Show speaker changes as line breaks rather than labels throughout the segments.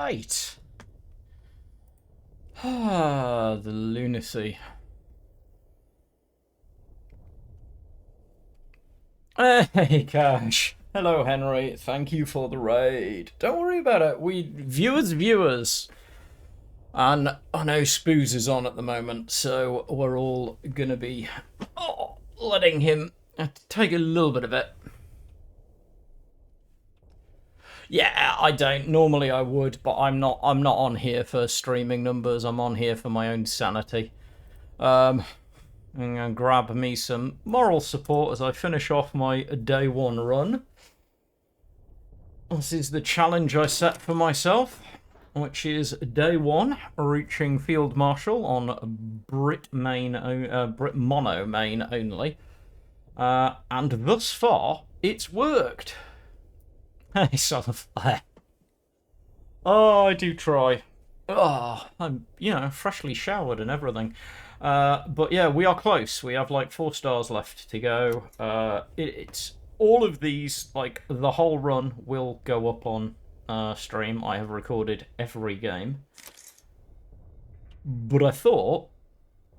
Right. Ah, the lunacy. Hey, Cash. Hello, Henry. Thank you for the raid. Don't worry about it. Viewers. And I know Spoos is on at the moment, so we're all gonna be letting him take a little bit of it. Yeah, I don't. Normally I would, but I'm not on here for streaming numbers. I'm on here for my own sanity. I'm gonna grab me some moral support as I finish off my day one run. This is the challenge I set for myself, which is day one, reaching Field Marshal on Brit Mono main only. And thus far, it's worked. Hey, son of flare. Oh, I do try. Oh, I'm, freshly showered and everything. But yeah, we are close. We have like 4 stars left to go. It's all of these, like the whole run, will go up on stream. I have recorded every game. But I thought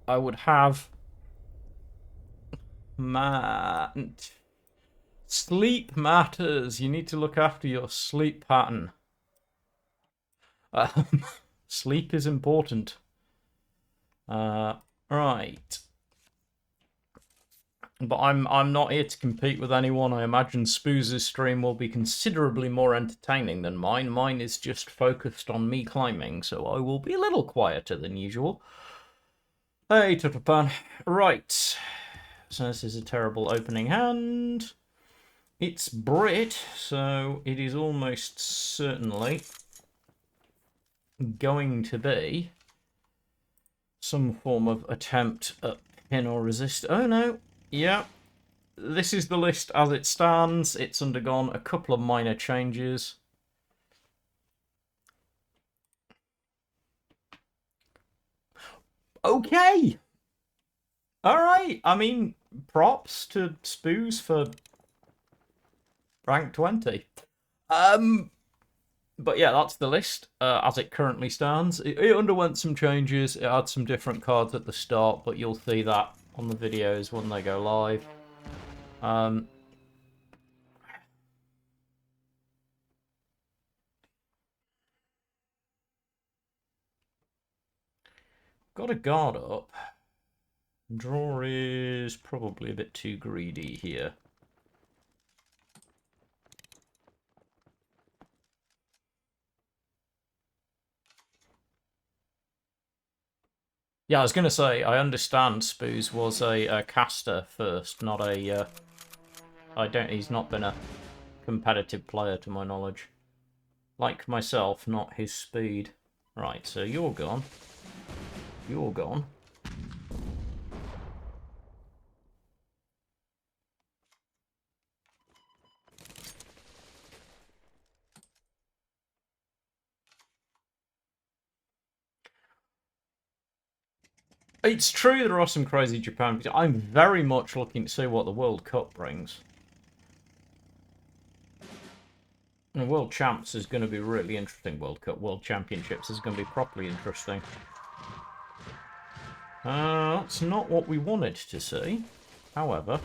I would have sleep matters. You need to look after your sleep pattern. Sleep is important. Right. But I'm not here to compete with anyone. I imagine Spooz's stream will be considerably more entertaining than mine. Mine is just focused on me climbing, so I will be a little quieter than usual. Hey, Tuttapan. Right. So this is a terrible opening hand. It's Brit, so it is almost certainly going to be some form of attempt at pin or resist. Oh no. Yeah, this is the list as it stands. It's undergone a couple of minor changes. Okay. All right. I mean, props to Spoos for rank 20. But yeah, that's the list as it currently stands. It underwent some changes. It had some different cards at the start, but you'll see that on the videos when they go live. Got a guard up. Draw is probably a bit too greedy here. Yeah, I was going to say, I understand Spoos was a caster first, not a... he's not been a competitive player to my knowledge. Like myself, not his speed. Right, so you're gone. You're gone. It's true there are some crazy Japan. I'm very much looking to see what the World Cup brings. And World Champs is going to be really interesting. World Cup, World Championships is going to be properly interesting. That's not what we wanted to see. However,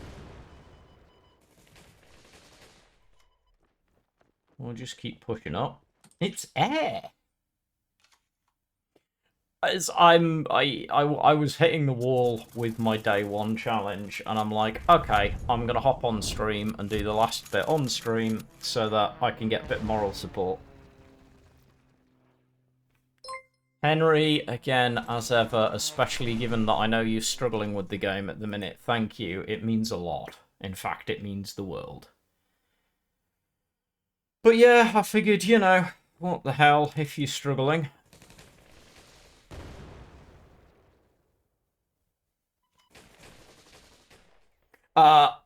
we'll just keep pushing up. It's air. As I was hitting the wall with my day one challenge, and I'm like, okay, I'm gonna hop on stream and do the last bit on stream so that I can get a bit of moral support. Henry, again, as ever, especially given that I know you're struggling with the game at the minute, thank you. It means a lot. In fact, it means the world. But yeah, I figured, what the hell, if you're struggling.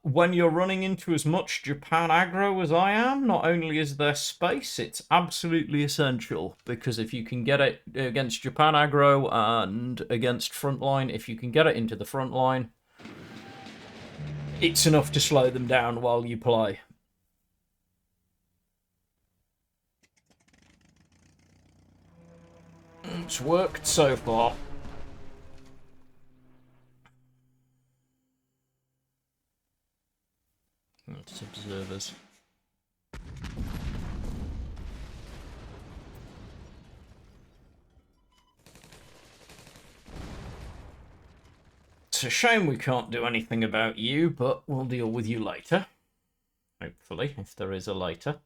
When you're running into as much Japan aggro as I am, not only is there space, it's absolutely essential. Because if you can get it against Japan aggro and against frontline, if you can get it into the front line, it's enough to slow them down while you play. It's worked so far. It's observers. It's a shame we can't do anything about you, but we'll deal with you later. Hopefully, if there is a later.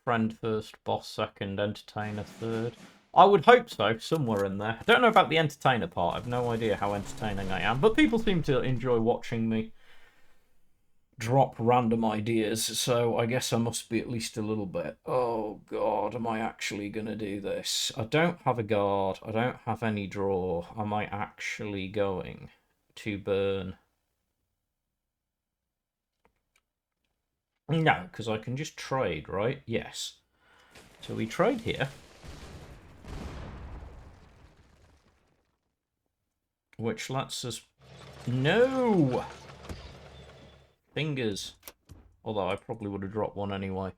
Friend first, boss second, entertainer third. I would hope so, somewhere in there. I don't know about the entertainer part. I've no idea how entertaining I am, but people seem to enjoy watching me drop random ideas, so I guess I must be at least a little bit. Oh god, am I actually gonna do this? I don't have a guard, I don't have any draw. Am I actually going to burn? No, because I can just trade, right? Yes. So we trade here. Which lets us... No! Fingers. Although I probably would have dropped one anyway.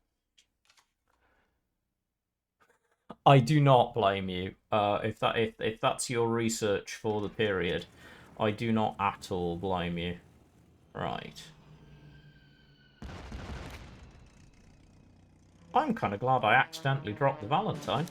I do not blame you. If that's your research for the period, I do not at all blame you. Right. I'm kind of glad I accidentally dropped the Valentine.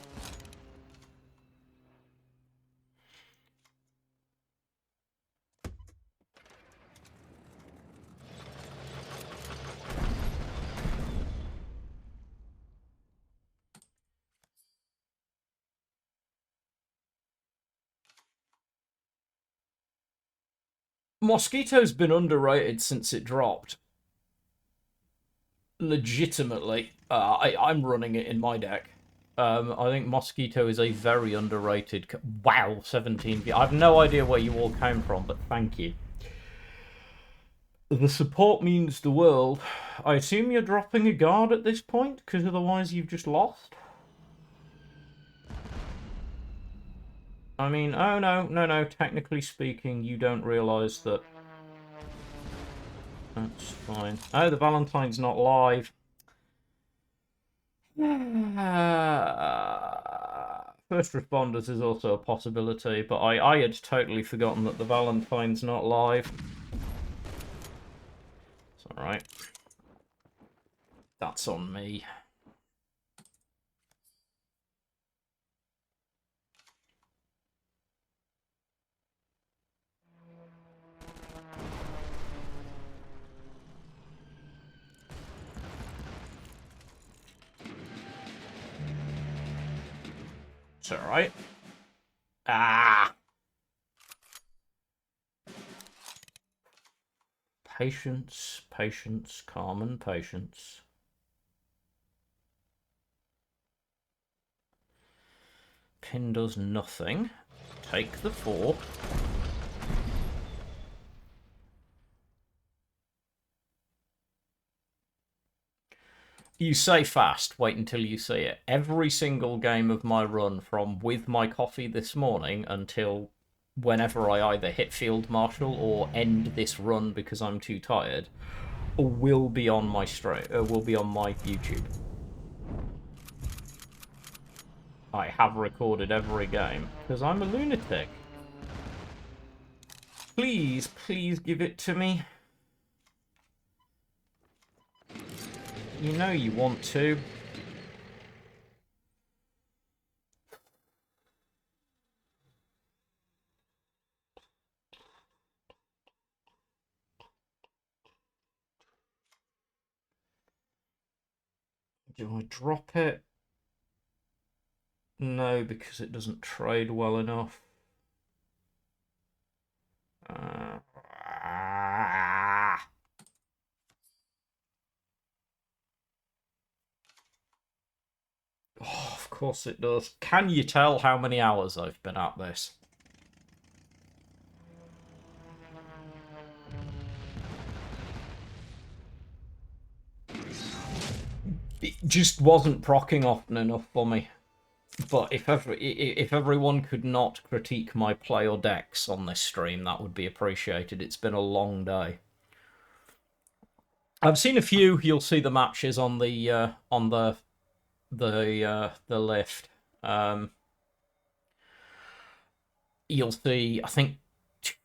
Mosquito's been underrated since it dropped. Legitimately. I'm running it in my deck. I think Mosquito is a very underrated... Wow, 17... I have no idea where you all came from, but thank you. The support means the world. I assume you're dropping a guard at this point, because otherwise you've just lost? I mean, oh no, technically speaking, you don't realise that... That's fine. Oh, the Valentine's not live. First responders is also a possibility, but I had totally forgotten that the Valentine's not live. It's alright. That's on me. It's alright. Ah! Patience, patience, calm and patience. Pin does nothing. Take the 4. You say fast, wait until you see it. Every single game of my run from with my coffee this morning until whenever I either hit Field Marshal or end this run because I'm too tired, will be on my will be on my YouTube. I have recorded every game because I'm a lunatic. Please, please give it to me. You know you want to. Do I drop it? No, because it doesn't trade well enough. Oh, of course it does. Can you tell how many hours I've been at this? It just wasn't proccing often enough for me. But if everyone could not critique my play or decks on this stream, that would be appreciated. It's been a long day. I've seen a few. You'll see the matches on the lift. You'll see, I think,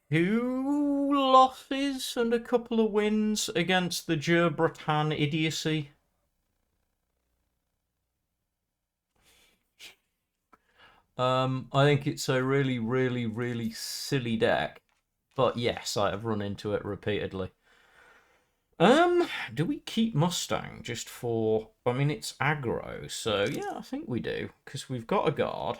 2 losses and a couple of wins against the Gerbratan idiocy. I think it's a really, really, really silly deck. But yes, I have run into it repeatedly. Do we keep Mustang just for... I mean, it's aggro, so yeah, I think we do. Because we've got a guard.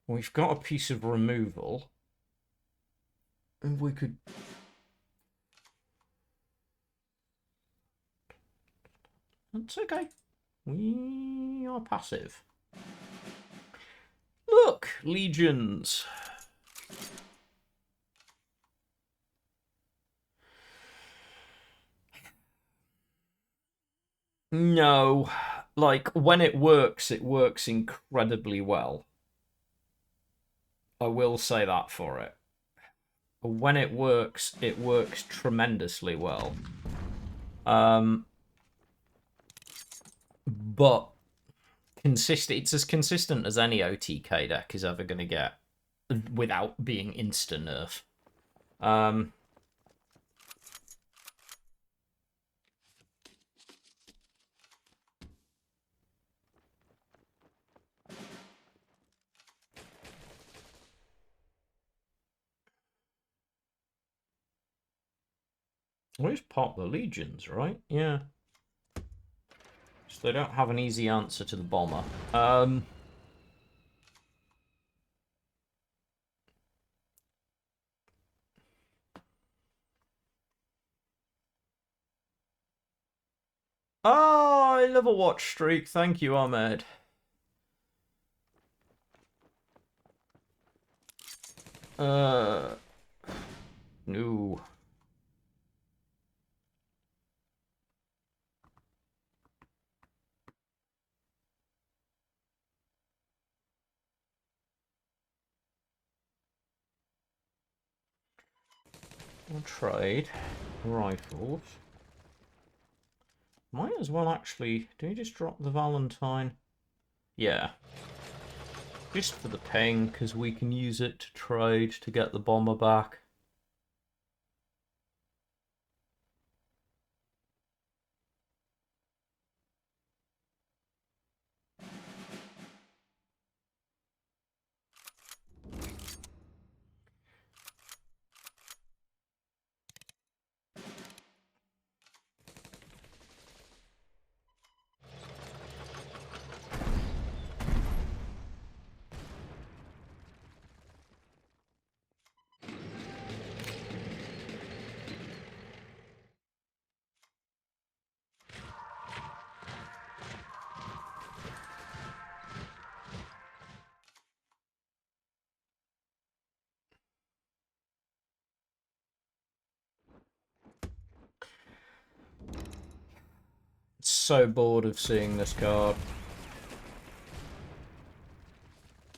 We've got a piece of removal. And we could... That's okay. We are passive. Look, legions. No. Like, when it works incredibly well. I will say that for it. When it works tremendously well. But it's as consistent as any OTK deck is ever going to get without being insta-nerf. We just pop the legions, right? Yeah. So they don't have an easy answer to the bomber. Oh, I love a watch streak. Thank you, Ahmed. No. I'll trade rifles. Might as well actually... Do you just drop the Valentine? Yeah. Just for the ping, because we can use it to trade to get the bomber back. So bored of seeing this card.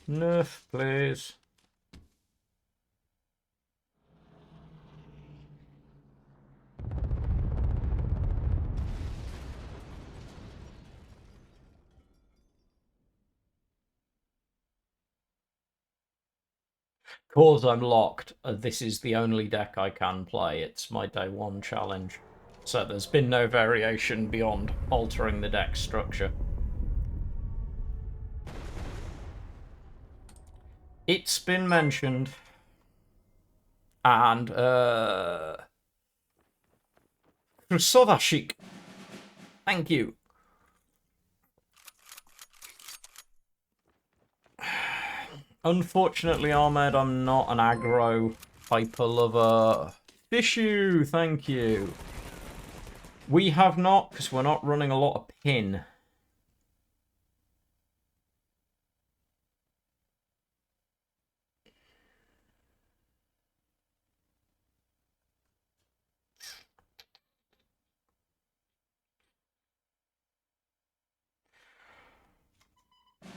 Nerf, please. Cause I'm locked. This is the only deck I can play. It's my day one challenge. So there's been no variation beyond altering the deck structure. It's been mentioned. And, Krusovashik. Thank you. Unfortunately, Ahmed, I'm not an aggro hyper lover. Fishu, thank you. We have not, because we're not running a lot of pin.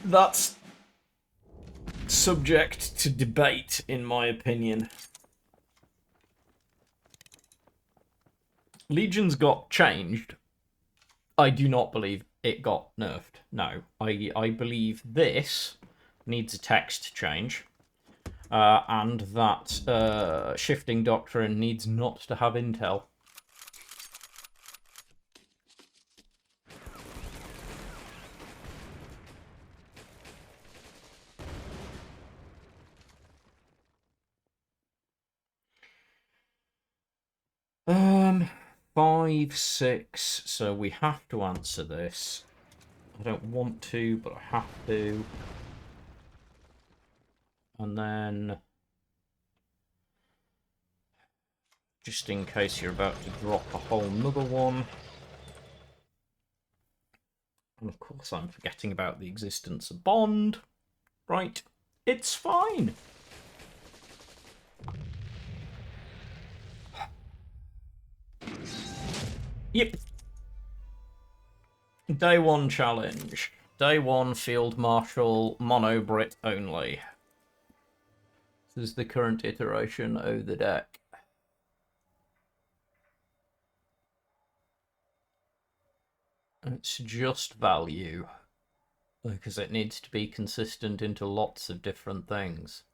That's subject to debate, in my opinion. Legion's got changed. I do not believe it got nerfed. No, I believe this needs a text change. And that shifting doctrine needs not to have intel. Um, 5, 6. So we have to answer this. I don't want to, but I have to. And then, just in case you're about to drop a whole nother one. And of course I'm forgetting about the existence of Bond. Right, it's fine. Yep. Day 1 challenge. Day 1 Field Marshal, Mono Brit only. This is the current iteration of the deck. It's just value, because it needs to be consistent into lots of different things.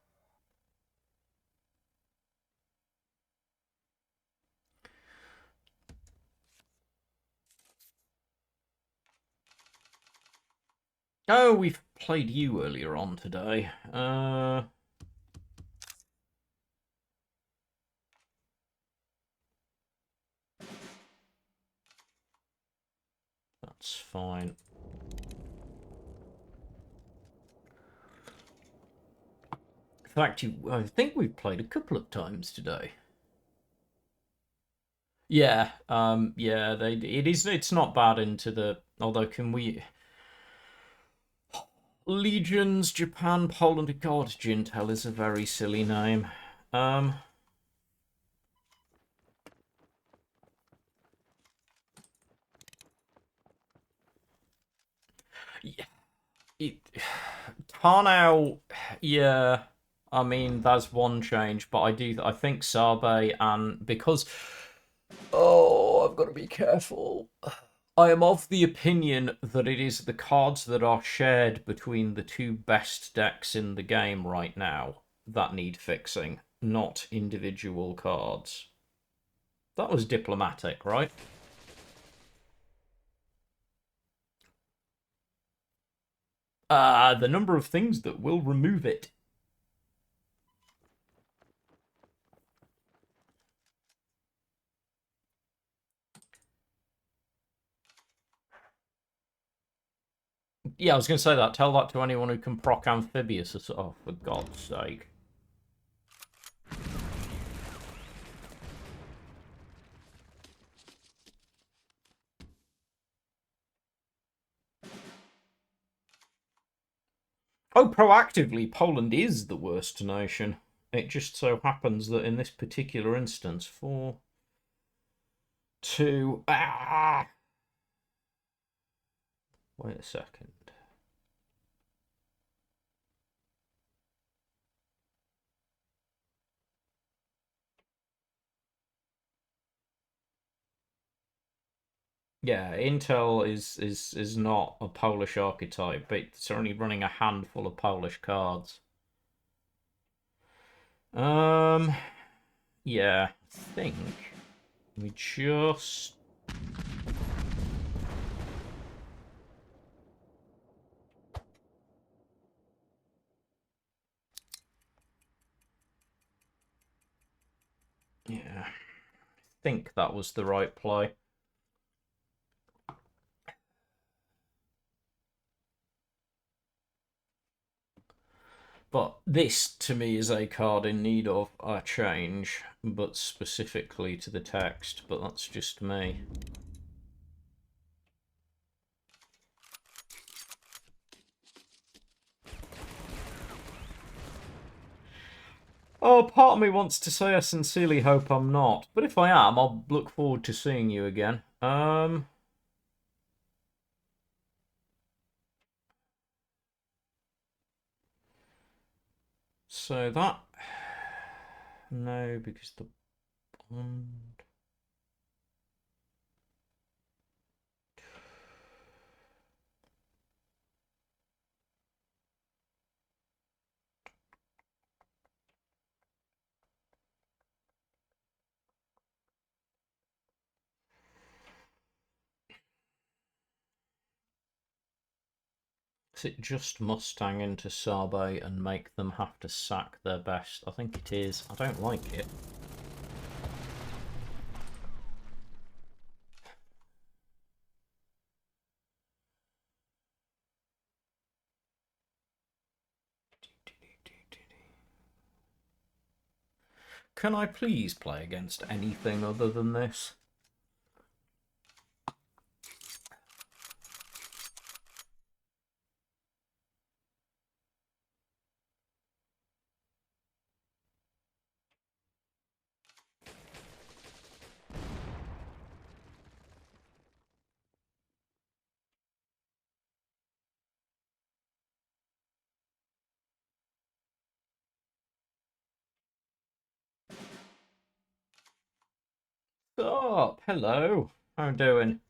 Oh, we've played you earlier on today. That's fine. In fact, I think we've played a couple of times today. Yeah, yeah, it's not bad into the, although can we... Legions, Japan, Poland, God, Jintel is a very silly name. Yeah, Tarnow, yeah, I mean, that's one change, but I think Sabe, and because... Oh, I've got to be careful. I am of the opinion that it is the cards that are shared between the two best decks in the game right now that need fixing, not individual cards. That was diplomatic, right? The number of things that will remove it. Yeah, I was going to say that. Tell that to anyone who can proc Amphibious. Oh, for God's sake. Oh, proactively, Poland is the worst nation. It just so happens that in this particular instance, 4, 2... Wait a second. Yeah, Intel is not a Polish archetype, but it's only running a handful of Polish cards. Yeah, I think we just... Yeah, I think that was the right play. But this, to me, is a card in need of a change, but specifically to the text, but that's just me. Oh, part of me wants to say I sincerely hope I'm not, but if I am, I'll look forward to seeing you again. So that... No, because the bond... Is it just Mustang into Sabe and make them have to sack their best? I think it is. I don't like it. Can I please play against anything other than this? Stop! Hello! How you doing?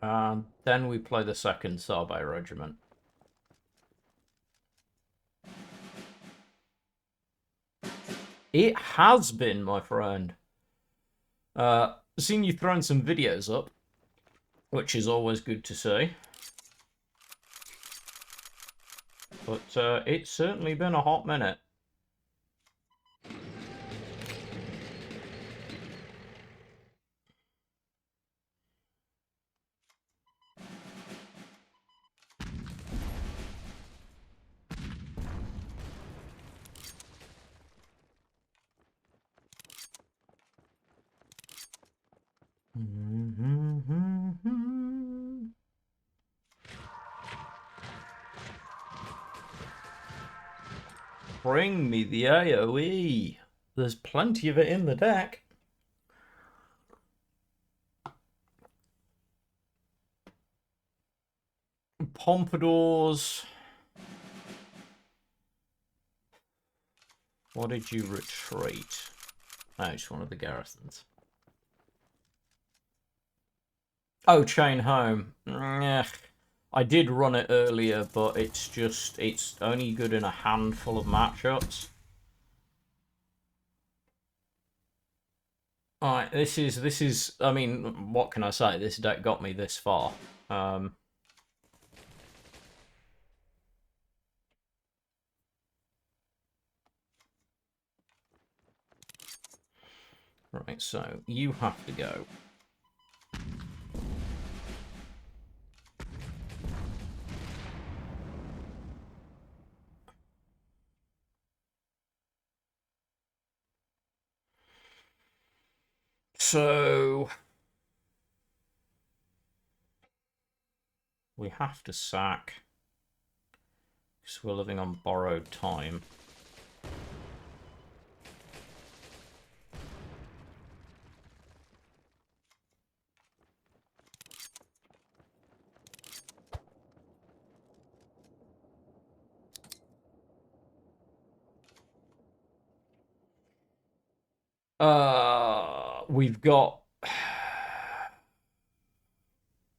And then we play the second Sabe Regiment. It has been, my friend. Seen you throwing some videos up, which is always good to see. But it's certainly been a hot minute. Bring me the AoE. There's plenty of it in the deck. Pompadours. What did you retreat? Oh, it's one of the garrisons. Oh, Chain Home. I did run it earlier, but it's only good in a handful of matchups. Alright, this is, I mean, what can I say? This deck got me this far. Right, so you have to go. So we have to sack because we're living on borrowed time. We've got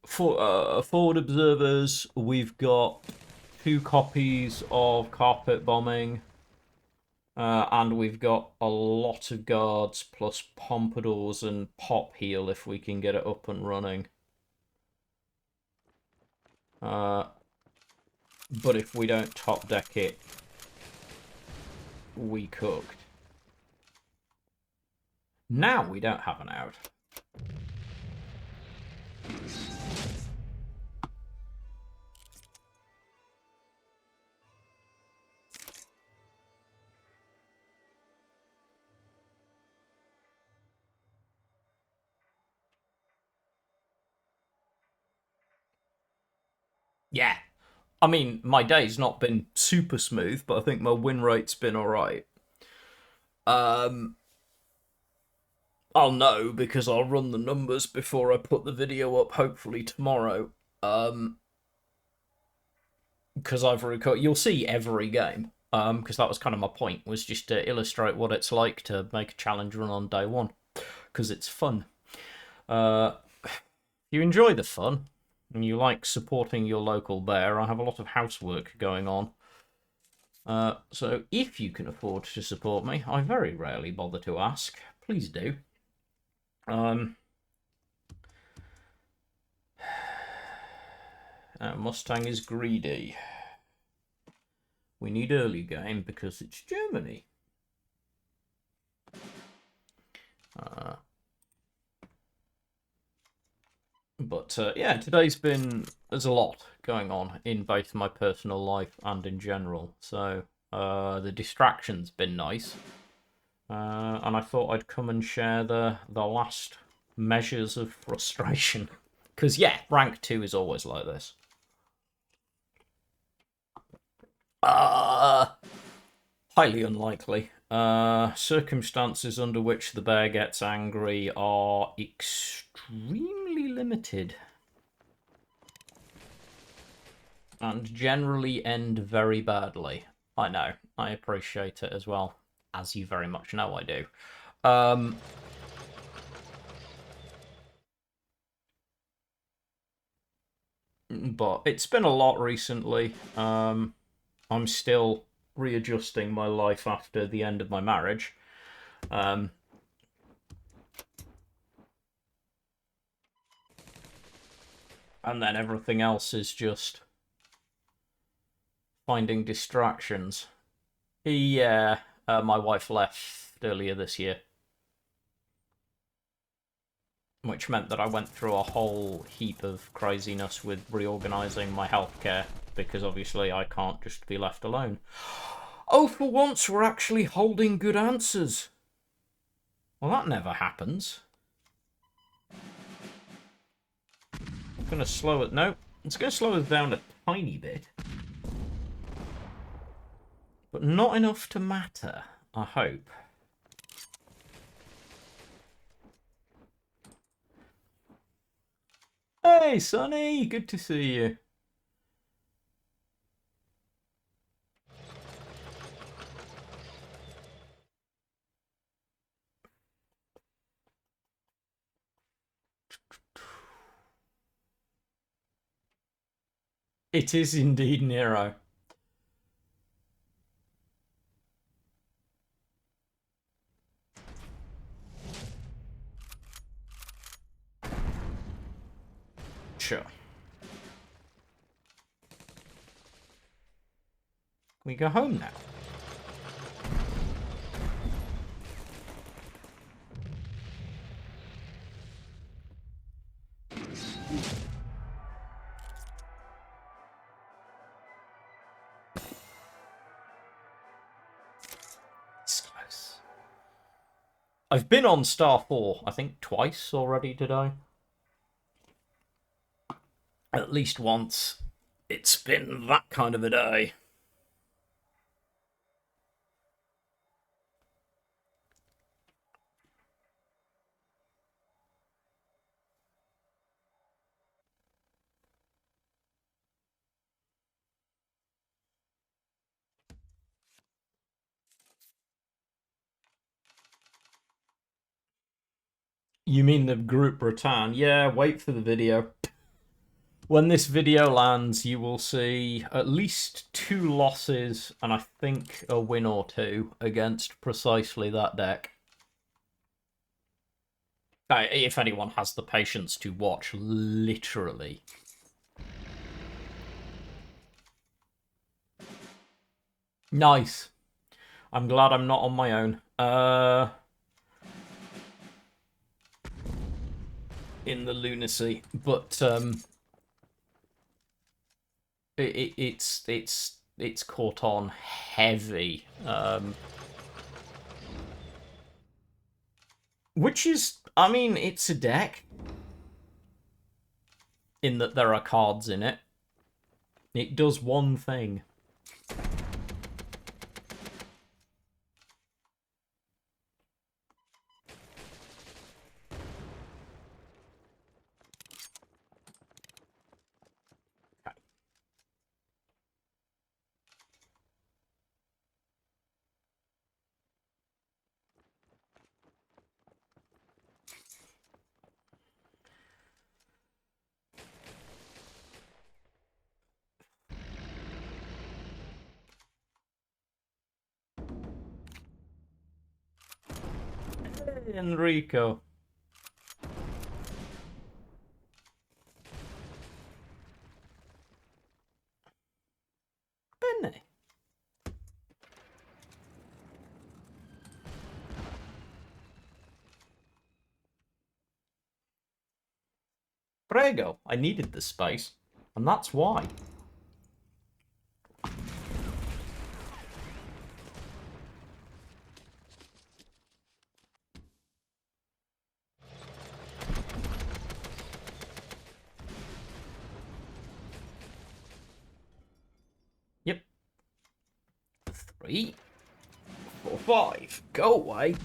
forward observers. We've got 2 copies of carpet bombing, and we've got a lot of guards plus pompadours and pop heal if we can get it up and running. But if we don't top deck it, we cooked. Now we don't have an out. Yeah. I mean, my day's not been super smooth, but I think my win rate's been alright. I'll know because I'll run the numbers before I put the video up, hopefully tomorrow. Because I've recorded, you'll see every game. Because that was kind of my point, was just to illustrate what it's like to make a challenge run on day one, because it's fun. You enjoy the fun, and you like supporting your local bear. I have a lot of housework going on. So if you can afford to support me, I very rarely bother to ask. Please do. Mustang is greedy. We need early game because it's Germany. But yeah, there's a lot going on in both my personal life and in general. So the distraction's been nice. And I thought I'd come and share the last measures of frustration. Because yeah, rank 2 is always like this. Highly unlikely. Circumstances under which the bear gets angry are extremely limited. And generally end very badly. I know. I appreciate it as well. As you very much know I do. But it's been a lot recently. I'm still readjusting my life after the end of my marriage. And then everything else is just finding distractions. Yeah, my wife left earlier this year. Which meant that I went through a whole heap of craziness with reorganising my healthcare, because obviously I can't just be left alone. Oh, for once we're actually holding good answers. Well, that never happens. I'm going to slow it. No, it's going to slow us down a tiny bit. But not enough to matter, I hope. Hey, Sonny! Good to see you. It is indeed Nero. Sure. Can we go home now? It's close. I've been on Star 4, I think, twice already today. At least once. It's been that kind of a day. You mean the group Bretagne? Yeah, wait for the video. When this video lands, you will see at least 2 losses and I think a win or 2 against precisely that deck. If anyone has the patience to watch, literally. Nice. I'm glad I'm not on my own. In the lunacy, but it's caught on heavy. Which is, I mean, it's a deck in that there are cards in it. It does one thing. Hey, Enrico. Benny. Prego. I needed the space, and that's why. Yep. 3, 4, 5. Go away.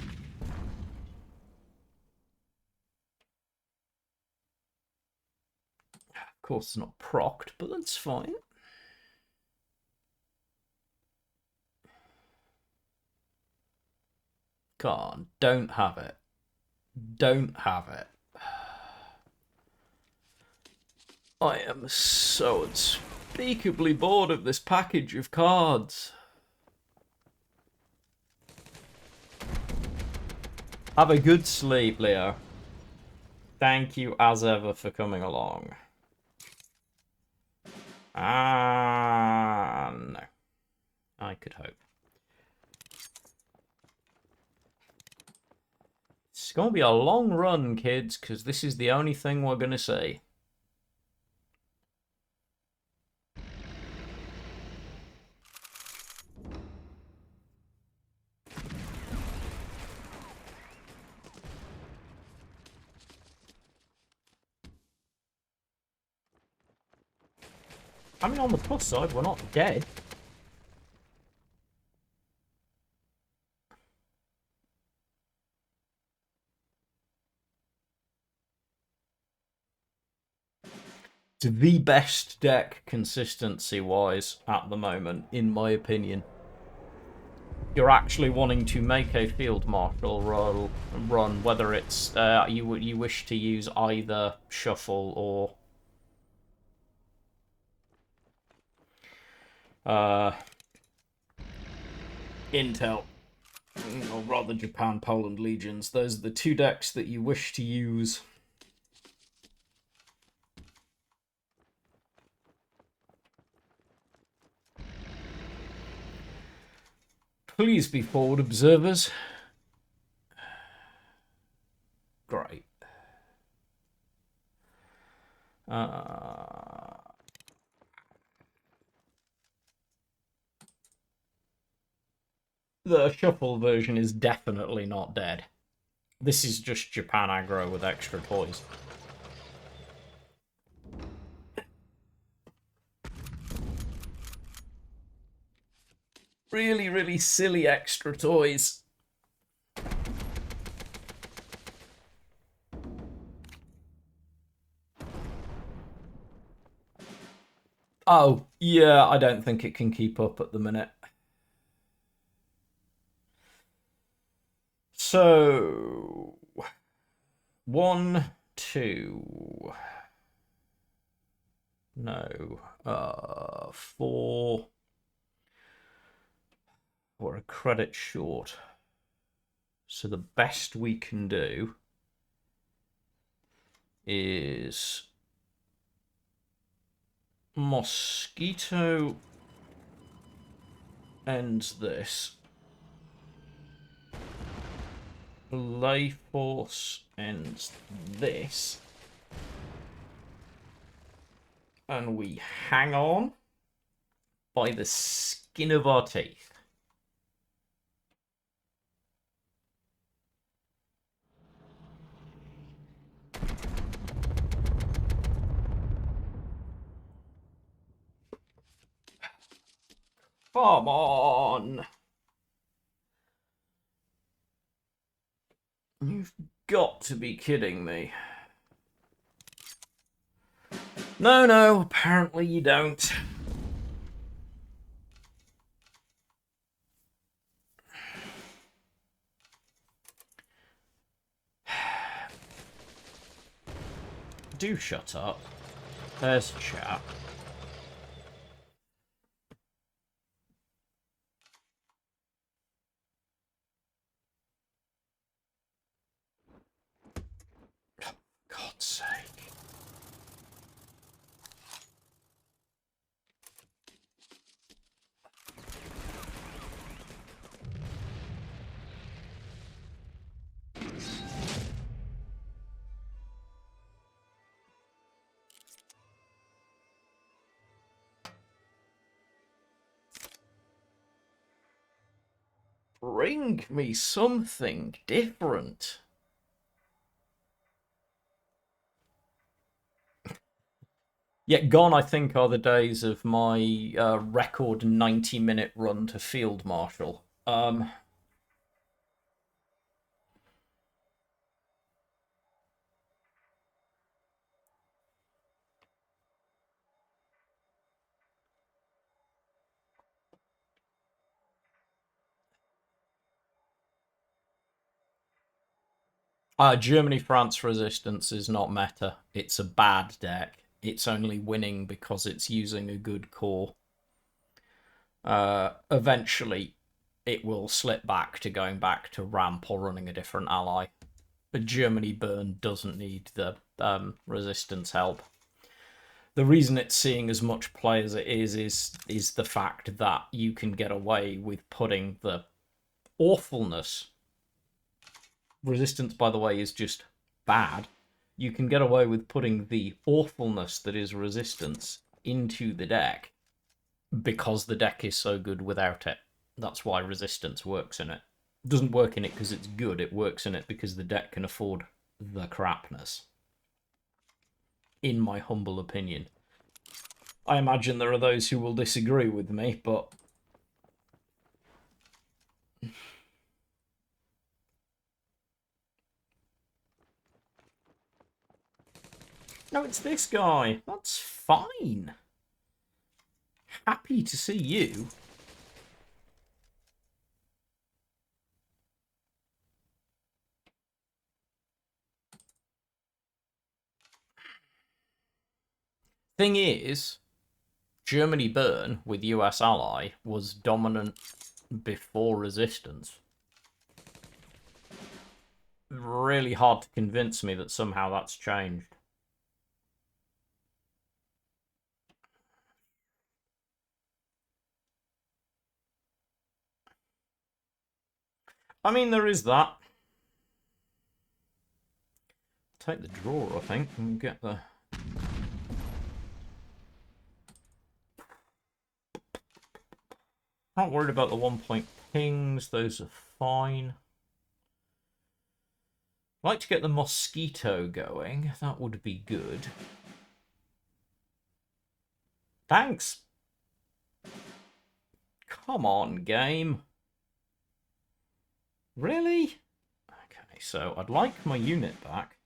Of course, it's not procced, but that's fine. Come on, don't have it. Don't have it. I am so unspeakably bored of this package of cards. Have a good sleep, Leo. Thank you, as ever, for coming along. Ah, no. I could hope. It's going to be a long run, kids, because this is the only thing we're going to see. I mean, on the plus side, we're not dead. It's the best deck consistency-wise at the moment, in my opinion. You're actually wanting to make a field marshal run, whether it's you wish to use either shuffle or Intel, or rather Japan, Poland Legions. Those are the two decks that you wish to use. Please be forward observers. Great. The shuffle version is definitely not dead. This is just Japan aggro with extra toys. Really, really silly extra toys. Oh, yeah, I don't think it can keep up at the minute. So, 1, 2... No. 4... We're a credit short. So the best we can do is Mosquito ends this. Lay Force ends this. And we hang on by the skin of our teeth. Come on. You've got to be kidding me. No, no, apparently you don't. Do shut up. There's a chap. God's sake. Bring me something different. Yet gone, I think, are the days of my record 90-minute run to Field Marshal. Germany-France Resistance is not meta. It's a bad deck. It's only winning because it's using a good core. Eventually, it will slip back to going back to ramp or running a different ally. But Germany Burn doesn't need the resistance help. The reason it's seeing as much play as it is the fact that you can get away with putting the awfulness. Resistance, by the way, is just bad. You can get away with putting the awfulness that is resistance into the deck because the deck is so good without it. That's why resistance works in it. It doesn't work in it because it's good, it works in it because the deck can afford the crapness. In my humble opinion. I imagine there are those who will disagree with me, but... No, it's this guy. That's fine. Happy to see you. Thing is, Germany Burn with US ally was dominant before resistance. Really hard to convince me that somehow that's changed. I mean, there is that. Take the draw, I think, and get the... Not worried about the 1-point pings, those are fine. I'd like to get the mosquito going, that would be good. Thanks! Come on, game. Really? Okay, so I'd like my unit back.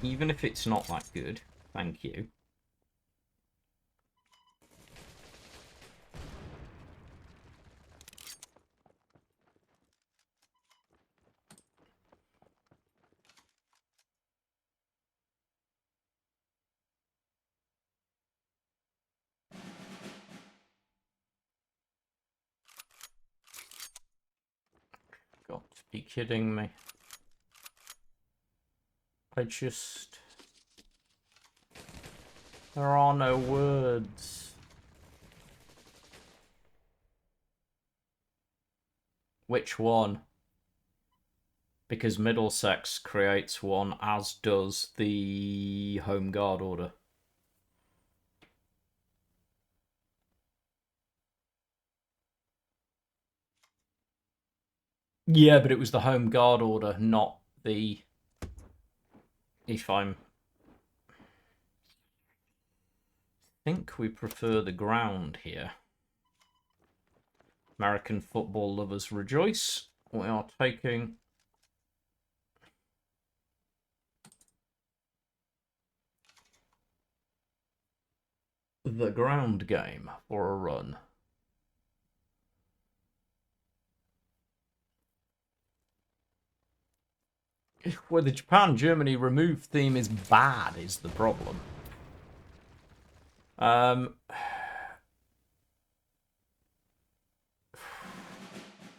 Even if it's not that good. Thank you. Got to be kidding me. I just... There are no words. Which one? Because Middlesex creates one, as does the Home Guard order. Yeah, but it was the Home Guard order, not the... If I'm... I think we prefer the ground here. American football lovers rejoice. We are taking the ground game for a run. Where the Japan-Germany remove theme is bad is the problem.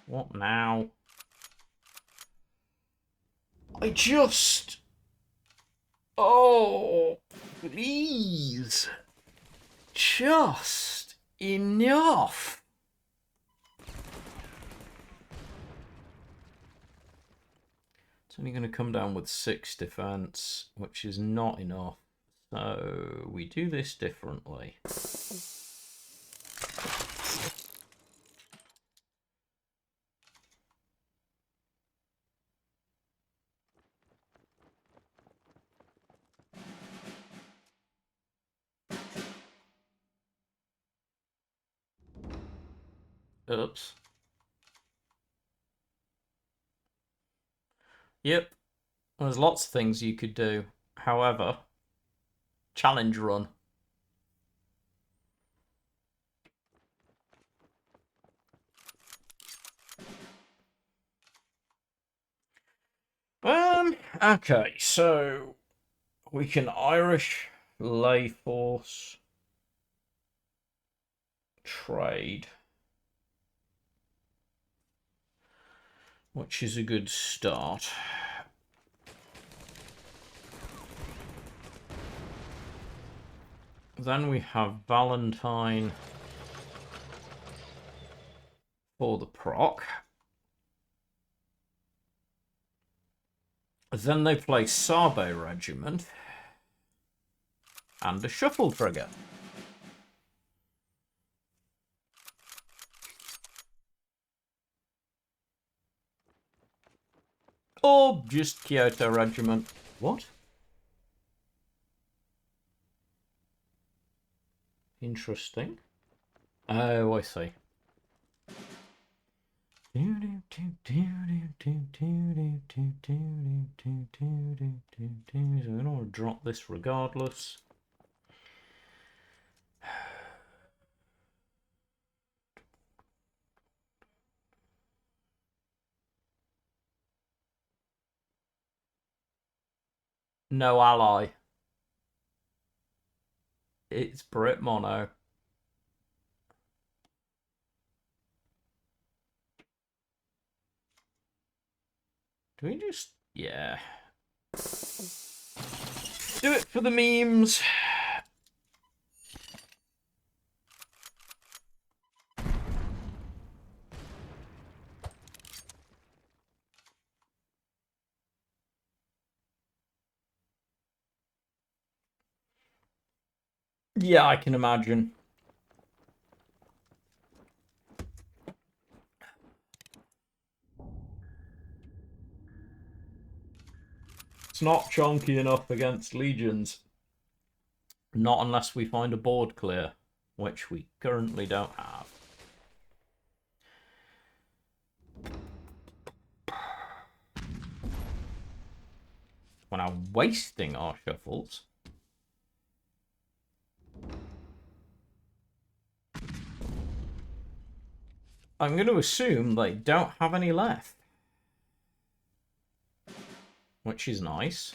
What now? I just... Oh, please. Just enough. It's only going to come down with 6 defense, which is not enough. So we do this differently. Oops. Yep. There's lots of things you could do. However, challenge run. Okay, so we can Irish lay force trade, which is a good start. Then we have Valentine for the proc. Then they play Sabo Regiment and a shuffle trigger. Or just Kyoto Regiment. What? Interesting. Oh, I see. So I don't want to drop this regardless. No ally. It's Brit Mono. Do we just... Yeah. Do it for the memes. Yeah, I can imagine. It's not chunky enough against legions. Not unless we find a board clear, which we currently don't have. We're now wasting our shuffles. I'm going to assume they don't have any left. Which is nice.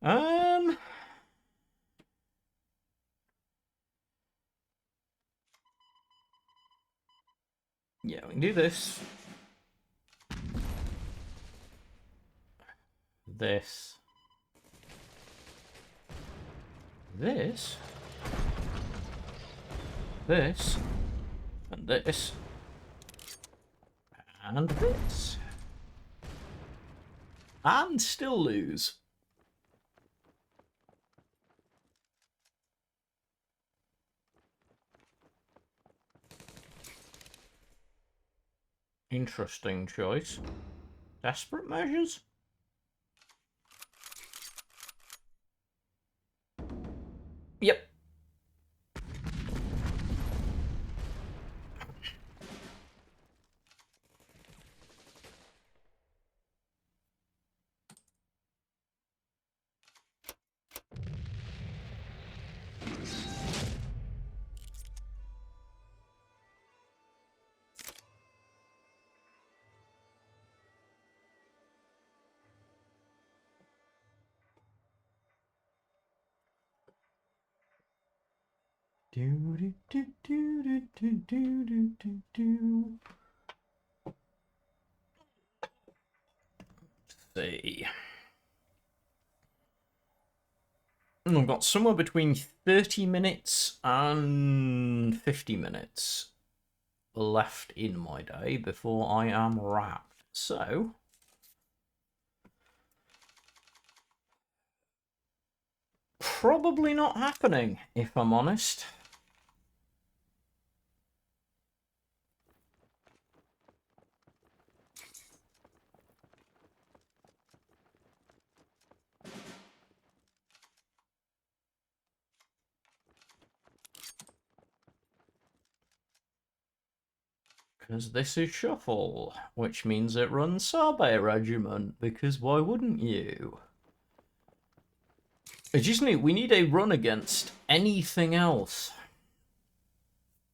Yeah, we can do this. This. This. This. And this. And this. And still lose. Interesting choice. Desperate measures? Yep. See. I've got somewhere between 30 minutes and 50 minutes left in my day before I am wrapped. So, probably not happening, if I'm honest. Because this is Shuffle, which means it runs Sabe Regiment, because why wouldn't you? I just need, we need a run against anything else.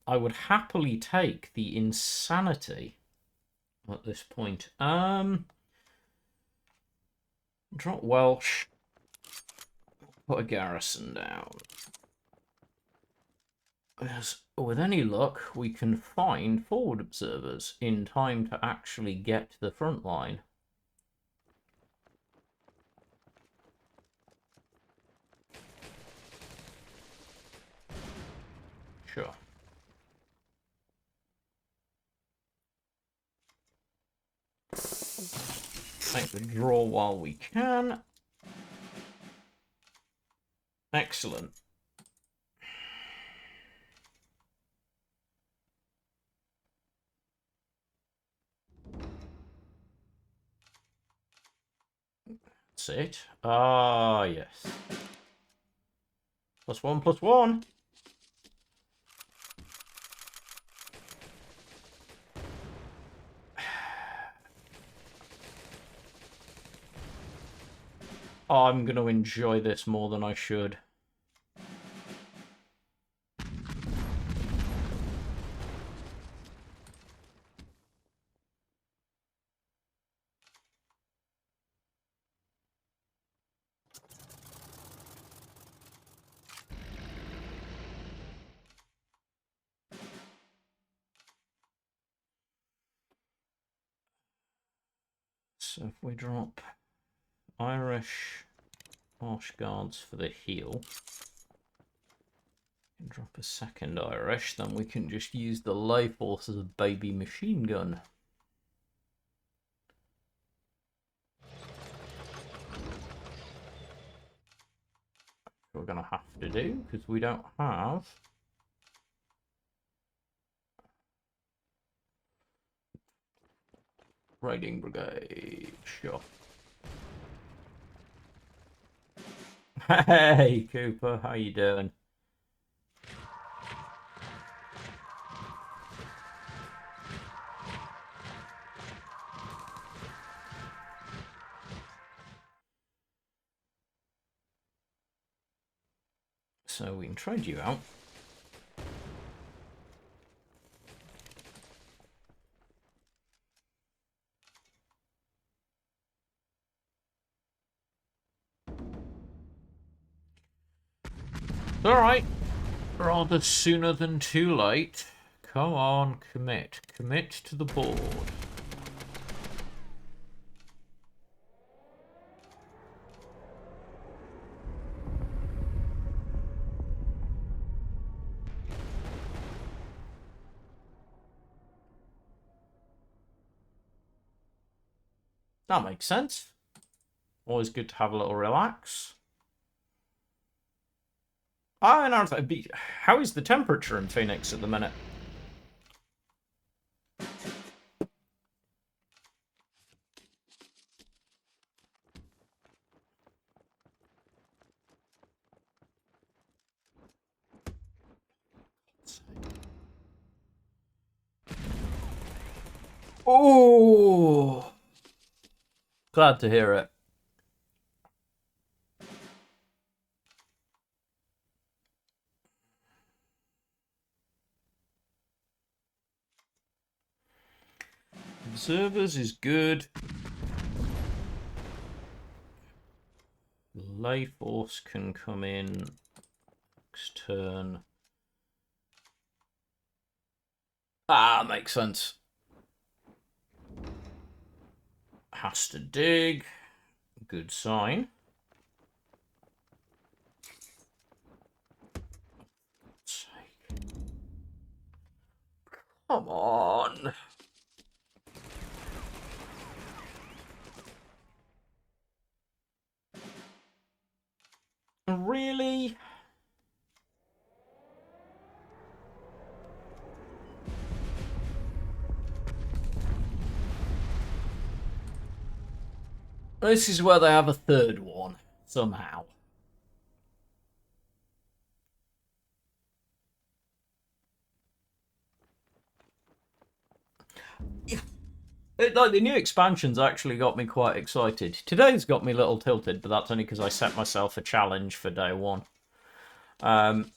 I would happily take the Insanity at this point. Drop Welsh. Put a garrison down. As with any luck, we can find forward observers in time to actually get to the front line. Sure. Make the draw while we can. Excellent. That's it. Ah, yes. +1, +1. Oh, I'm going to enjoy this more than I should. So if we drop Irish Marsh Guards for the heal, and drop a second Irish, then we can just use the Lay Force as a baby machine gun. We're going to have to do, because we don't have Raiding Brigade. Sure. Hey, Cooper, how you doing? So we can trade you out. Alright. Rather sooner than too late. Come on, commit. Commit to the board. That makes sense. Always good to have a little relax. Ah, and how is the temperature in Phoenix at the minute? Oh, glad to hear it. Observers is good. Lay Force can come in next turn. Ah, makes sense. Has to dig. Good sign. Come on. Really? This is where they have a third one, somehow. Like, the new expansions actually got me quite excited. Today's got me a little tilted, but that's only because I set myself a challenge for day one. I'm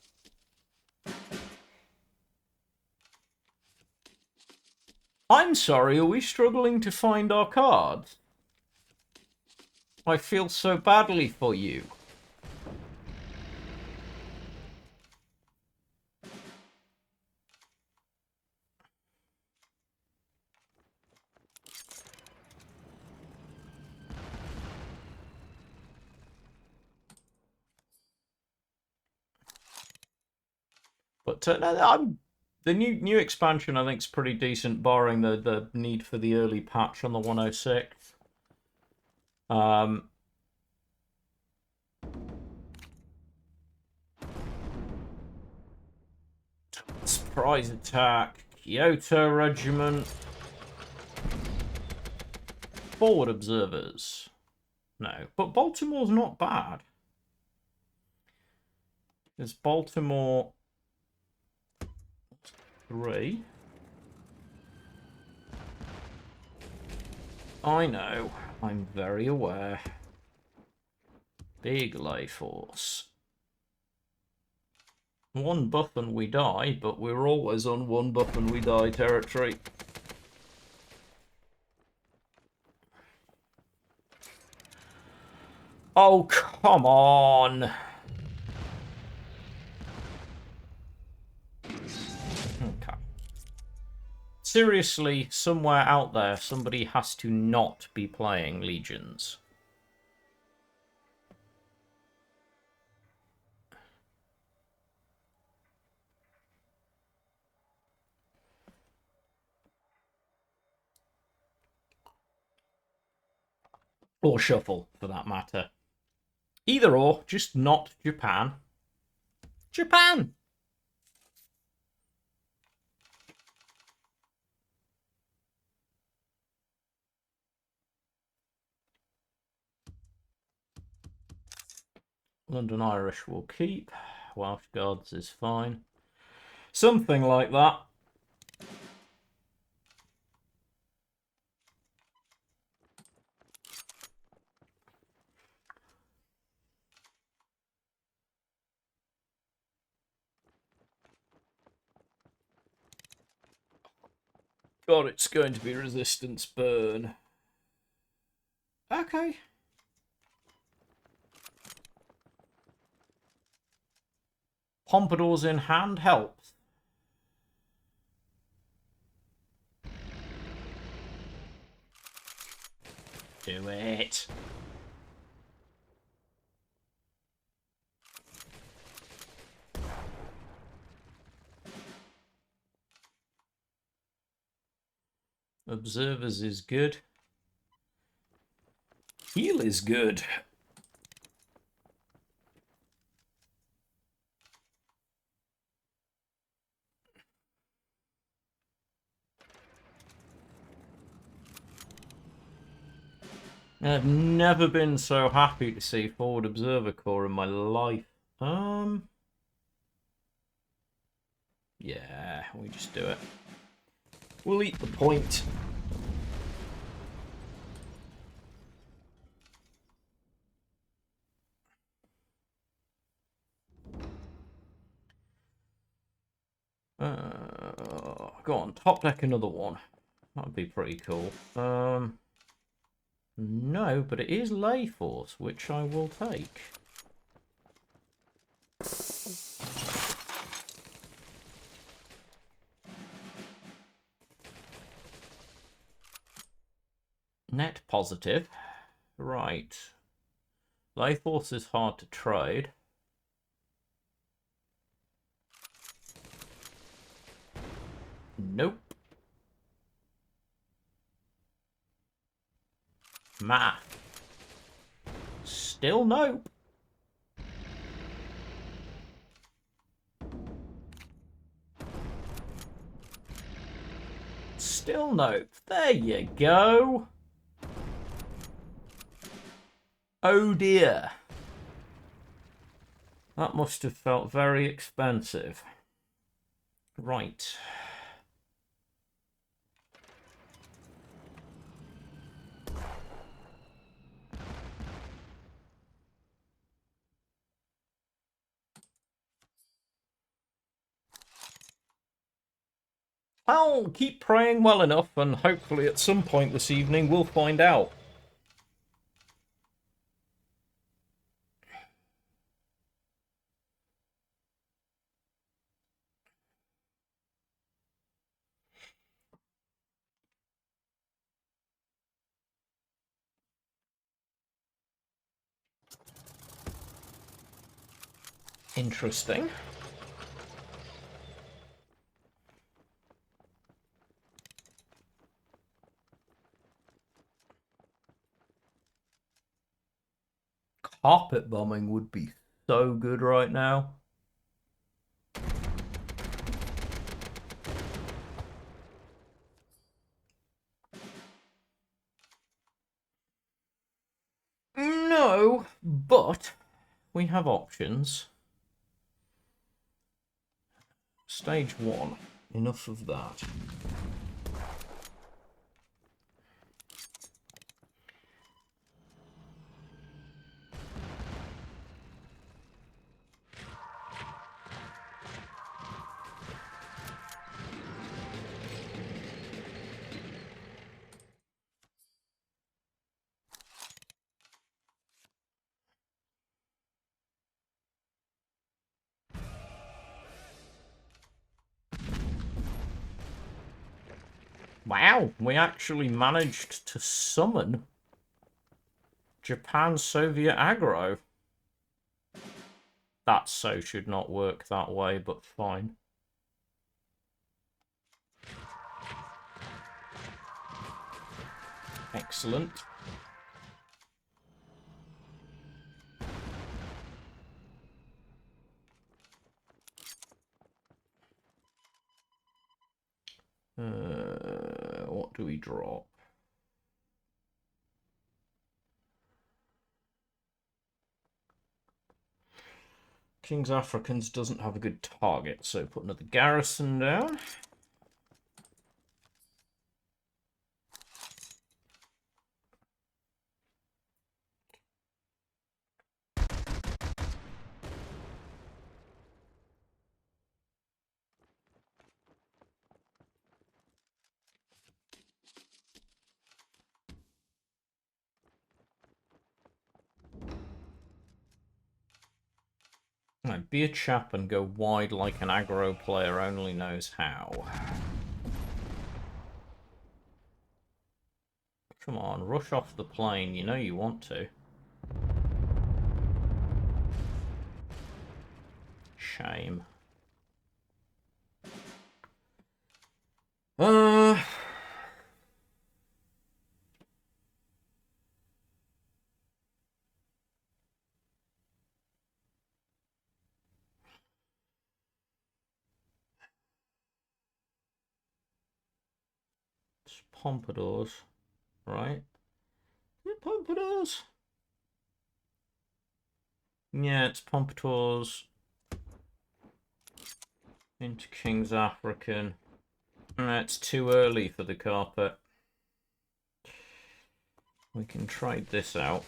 sorry, are we struggling to find our cards? I feel so badly for you. But no, the new expansion I think is pretty decent, barring the need for the early patch on the 106. Surprise attack, Kyoto Regiment, forward observers. No, but Baltimore's not bad. There's Baltimore 3. I know. I'm very aware. Big lay force. One buff and we die, but we're always on one buff and we die territory. Oh, come on! Okay. Seriously, somewhere out there, somebody has to not be playing Legions. Or Shuffle, for that matter. Either or, just not Japan. Japan! London Irish will keep. Welsh Guards is fine. Something like that. God, it's going to be resistance burn. Okay. Pompadours in hand helps. Do it. Observers is good. Heal is good. I've never been so happy to see Forward Observer Corps in my life. Yeah, we just do it. We'll eat the point. Go on, top deck another one. That'd be pretty cool. No, but it is Lay Force, which I will take. Net positive. Right. Layforce is hard to trade. Nope. Math. Still nope. Still nope. There you go. Oh dear. That must have felt very expensive. Right. I'll keep praying well enough, and hopefully at some point this evening we'll find out. Interesting. Carpet bombing would be so good right now. No, but we have options. Stage 1. Enough of that. Wow, we actually managed to summon Japan-Soviet aggro. That so should not work that way, but fine. Excellent. What do we drop? King's Africans doesn't have a good target, so put another garrison down. Right, be a chap and go wide like an aggro player only knows how. Come on, rush off the plane. You know you want to. Shame. It's Pompadours, right? Is it Pompadours? Yeah, it's Pompadours into King's African. It's too early for the carpet. We can trade this out.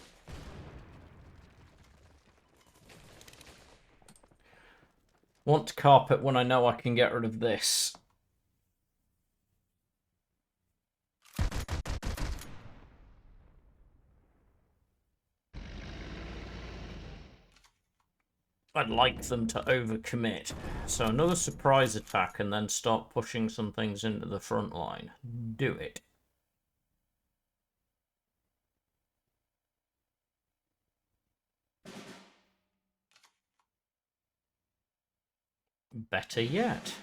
Want carpet when I know I can get rid of this. I'd like them to overcommit. So another surprise attack and then start pushing some things into the front line. Do it. Better yet.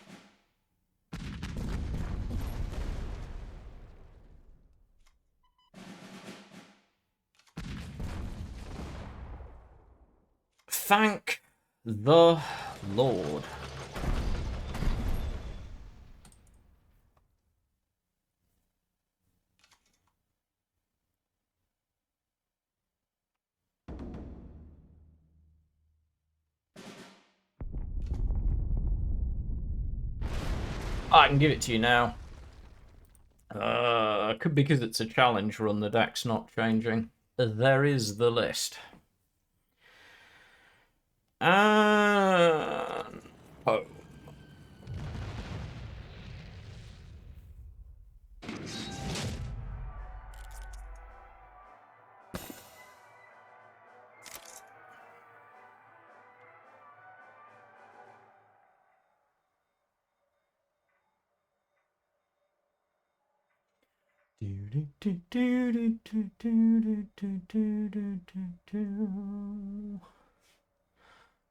Thank the Lord. I can give it to you now. Because it's a challenge run, the deck's not changing. There is the list. And... oh.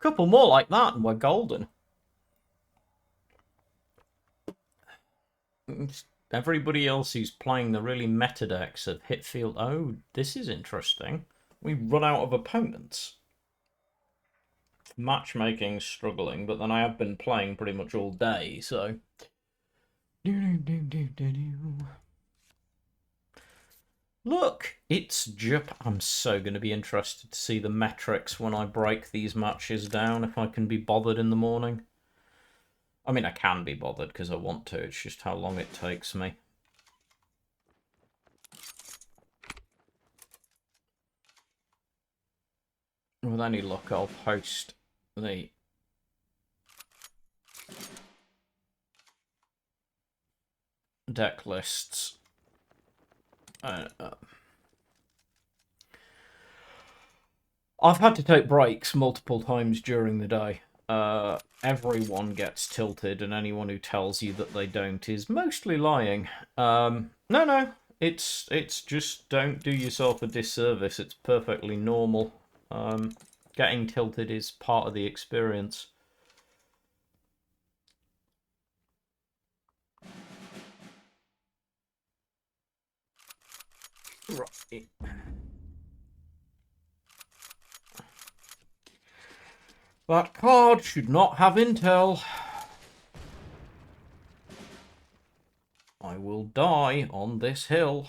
Couple more like that and we're golden. Everybody else who's playing the really meta decks have hit field. Oh, this is interesting. We run out of opponents. Matchmaking's struggling, but then I have been playing pretty much all day, so... Look, it's Japan. I'm so going to be interested to see the metrics when I break these matches down, if I can be bothered in the morning. I mean, I can be bothered because I want to, it's just how long it takes me. With any luck, I'll post the deck lists. I've had to take breaks multiple times during the day. Everyone gets tilted, and anyone who tells you that they don't is mostly lying. No, it's just don't do yourself a disservice. It's perfectly normal. Getting tilted is part of the experience. Right. That card should not have intel. I will die on this hill.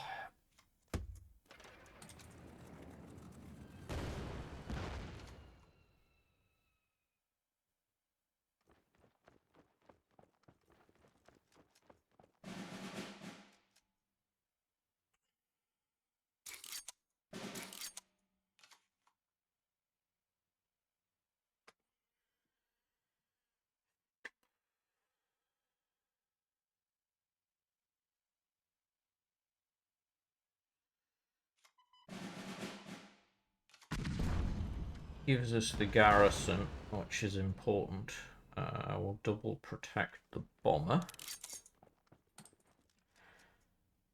Gives us the garrison, which is important. We'll double protect the bomber.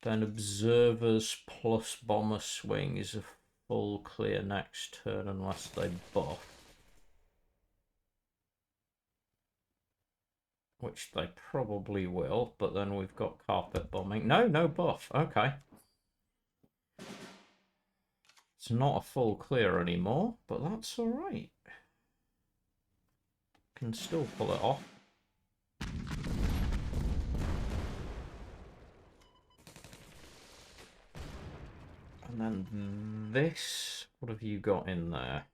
Then observers plus bomber swing is a full clear next turn unless they buff. Which they probably will, but then we've got carpet bombing. No buff. Okay. It's not a full clear anymore, but that's alright. Can still pull it off. And then this, what have you got in there?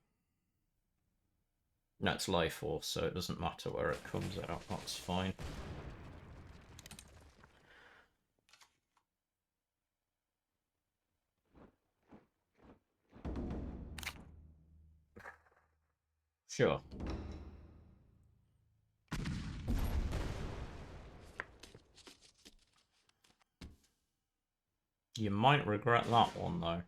No, it's life force, so it doesn't matter where it comes out. That's fine. Sure. You might regret that one, though.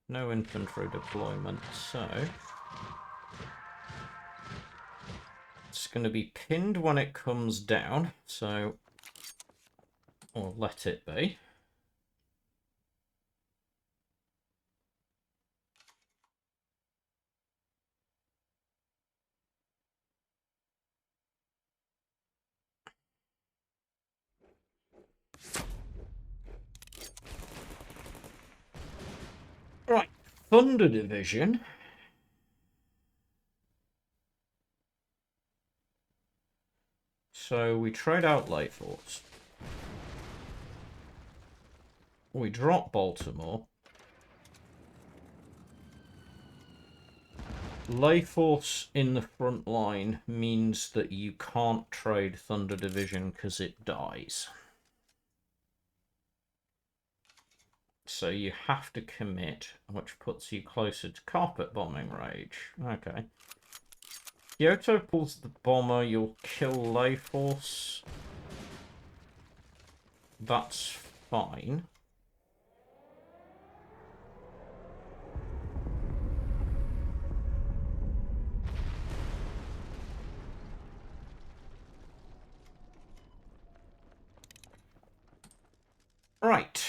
No infantry deployment, so... it's going to be pinned when it comes down, so... or let it be. Thunder Division. So we trade out Layforts. We drop Baltimore. Layforce in the front line means that you can't trade Thunder Division because it dies. So you have to commit, which puts you closer to carpet bombing rage. Okay. Kyoto pulls the bomber, you'll kill Layforce. That's fine. Right.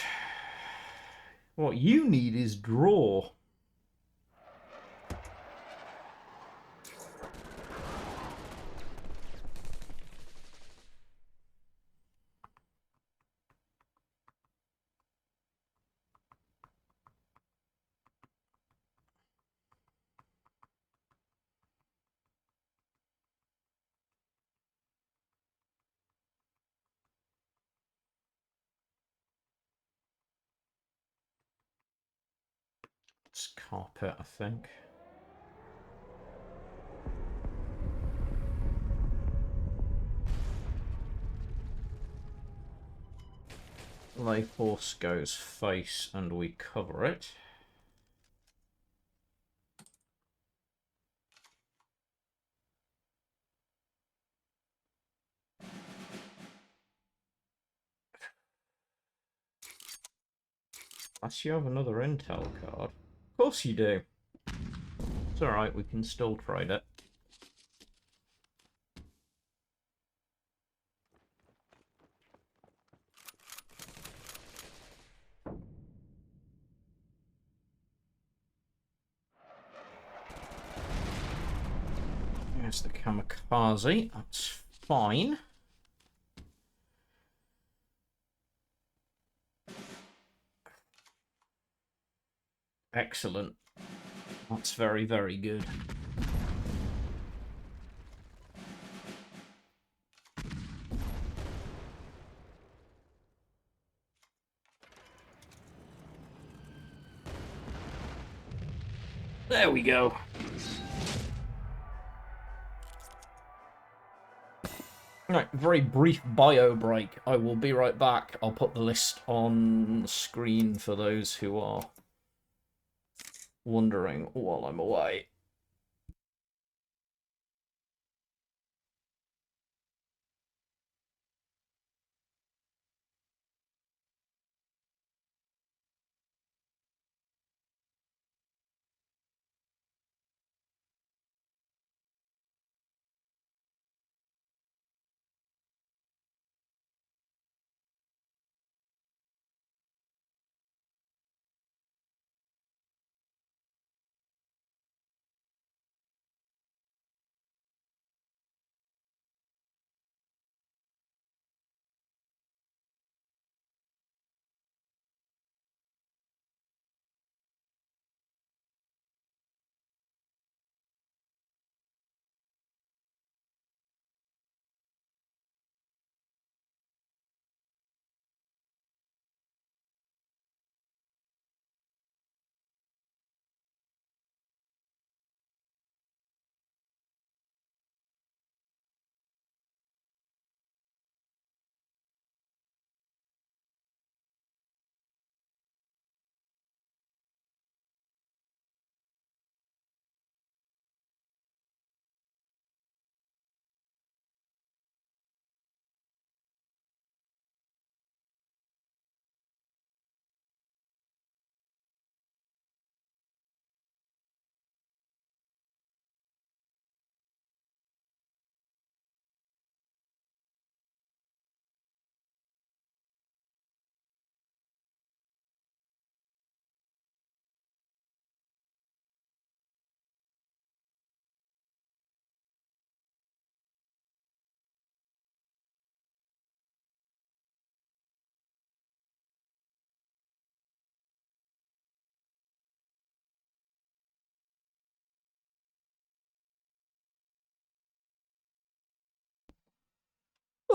What you need is draw. It's carpet, I think. Layforce goes face and we cover it. Unless you have another intel card. Of course you do. It's alright, we can still trade it. There's the kamikaze. That's fine. Excellent. That's very, very good. There we go. Right, very brief bio break. I will be right back. I'll put the list on the screen for those who are wondering while I'm away.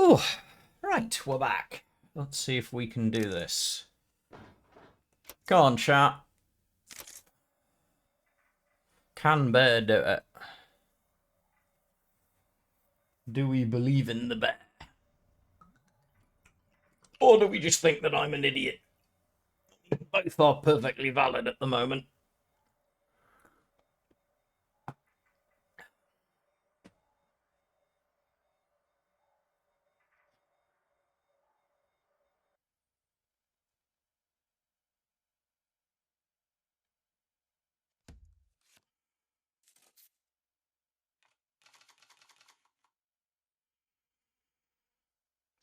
Oh, right, we're back. Let's see if we can do this. Go on, chat. Can bear do it? Do we believe in the bear? Or do we just think that I'm an idiot? Both are perfectly valid at the moment.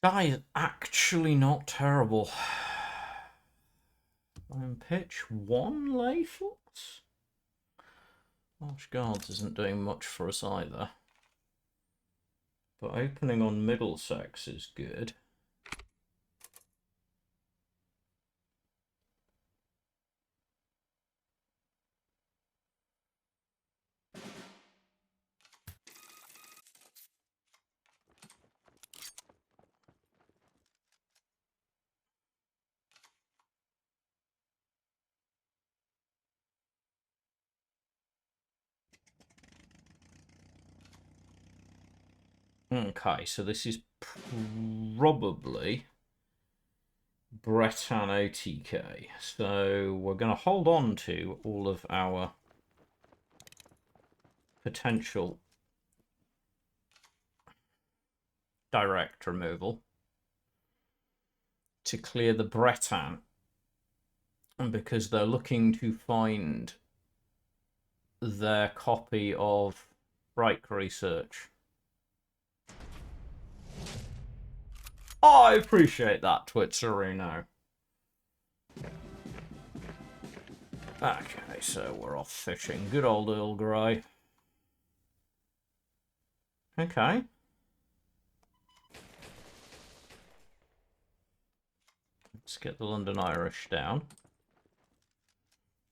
That is actually not terrible. I'm pitch 1 Layfoot. Large Guards isn't doing much for us either. But opening on Middlesex is good. Okay, so this is probably Breton OTK. So we're going to hold on to all of our potential direct removal to clear the Breton. And because they're looking to find their copy of Break Research. Oh, I appreciate that, Twitzerino. Okay, so we're off fishing. Good old Earl Grey. Okay. Let's get the London Irish down.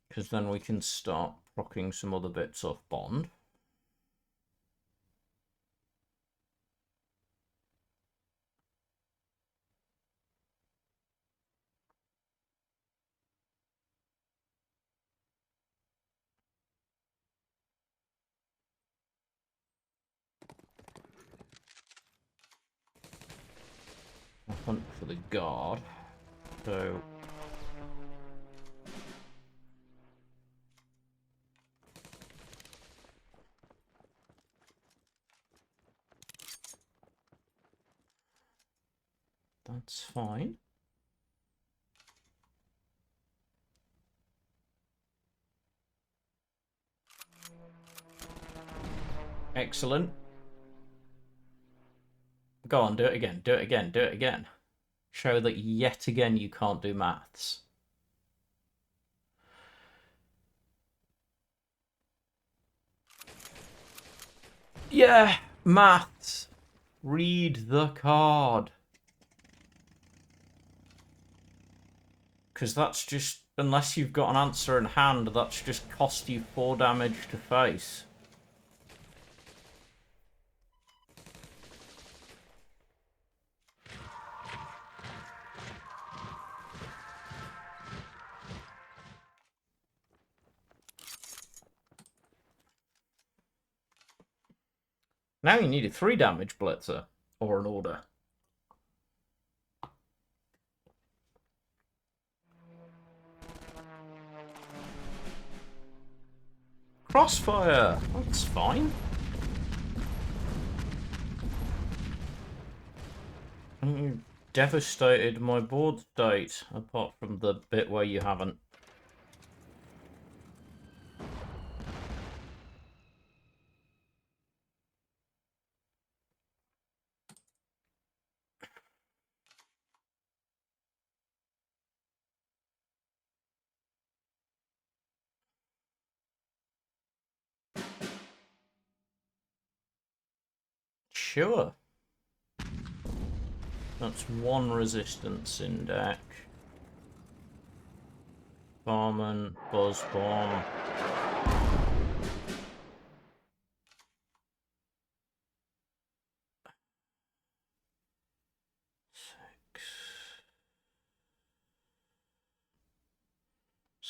Because then we can start procking some other bits off Bond. A hunt for the guard. So that's fine. Excellent. Go on, do it again, do it again, do it again. Show that yet again you can't do maths. Yeah, maths. Read the card. Because that's just, unless you've got an answer in hand, that's just cost you 4 damage to face. Now you need a 3 damage blitzer, or an order. Crossfire! That's fine. You devastated my board state, apart from the bit where you haven't. Sure. That's 1 resistance in deck. Barman, Buzz Bomb.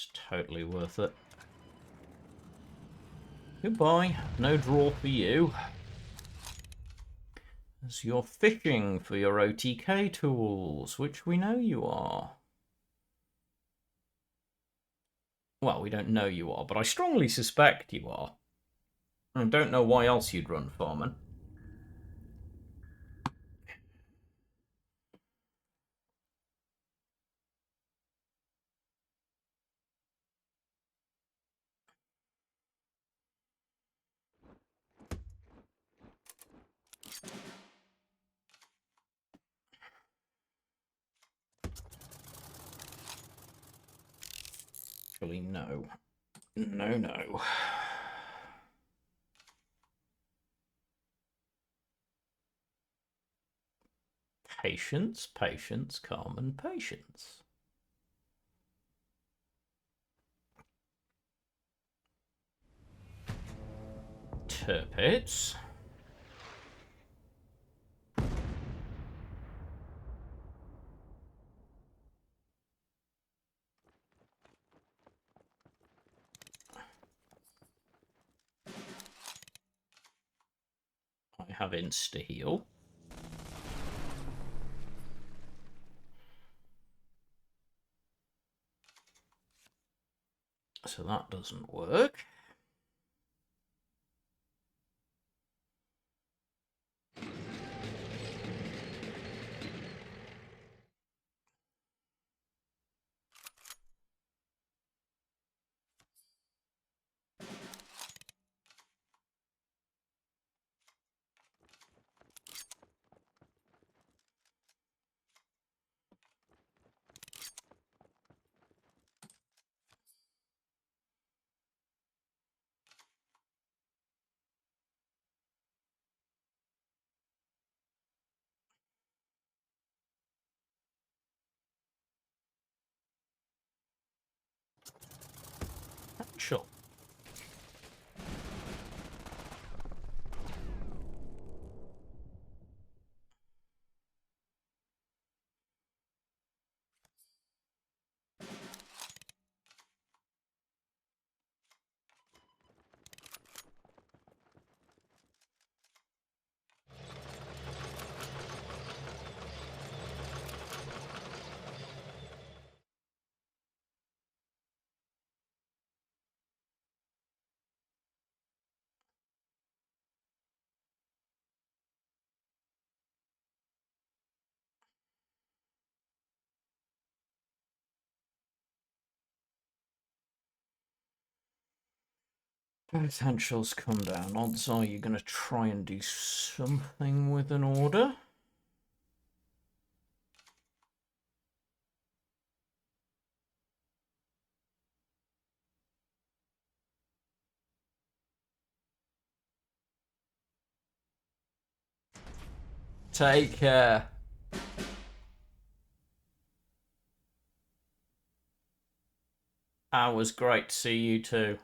It's totally worth it. Goodbye. No draw for you. As you're fishing for your OTK tools, which we know you are. Well, we don't know you are, but I strongly suspect you are. I don't know why else you'd run farming. Actually, no. No, no. Patience, patience, calm and patience. Turpits. I have insta-heal. So that doesn't work. Sure. Potentials come down. Odds are you're going to try and do something with an order. Take care. Was great to see you too.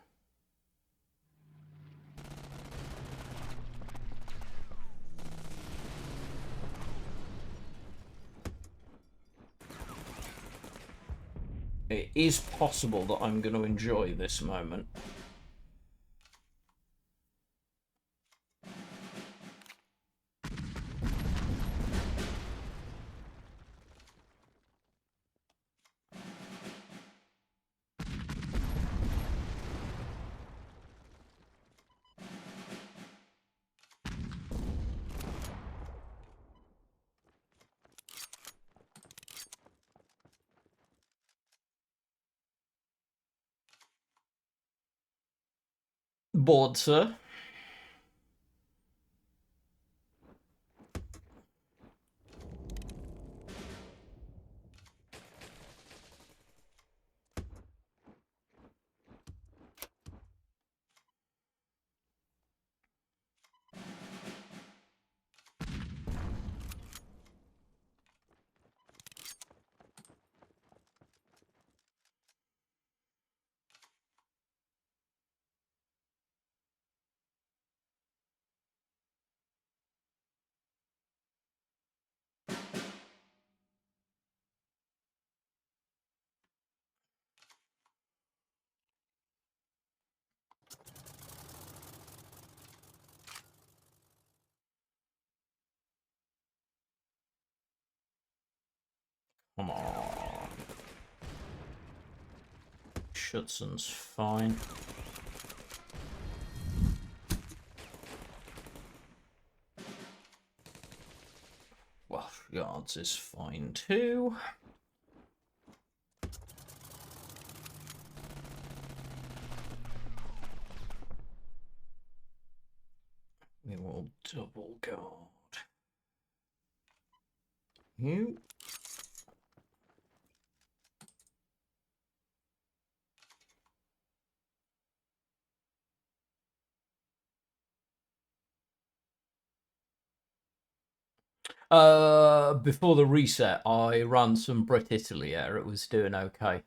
It is possible that I'm going to enjoy this moment. Bored, sir? Come on. Schutzen's fine. Welsh Guards is fine too. We will double guard you. Before the reset, I ran some Brit Italy air. It was doing okay.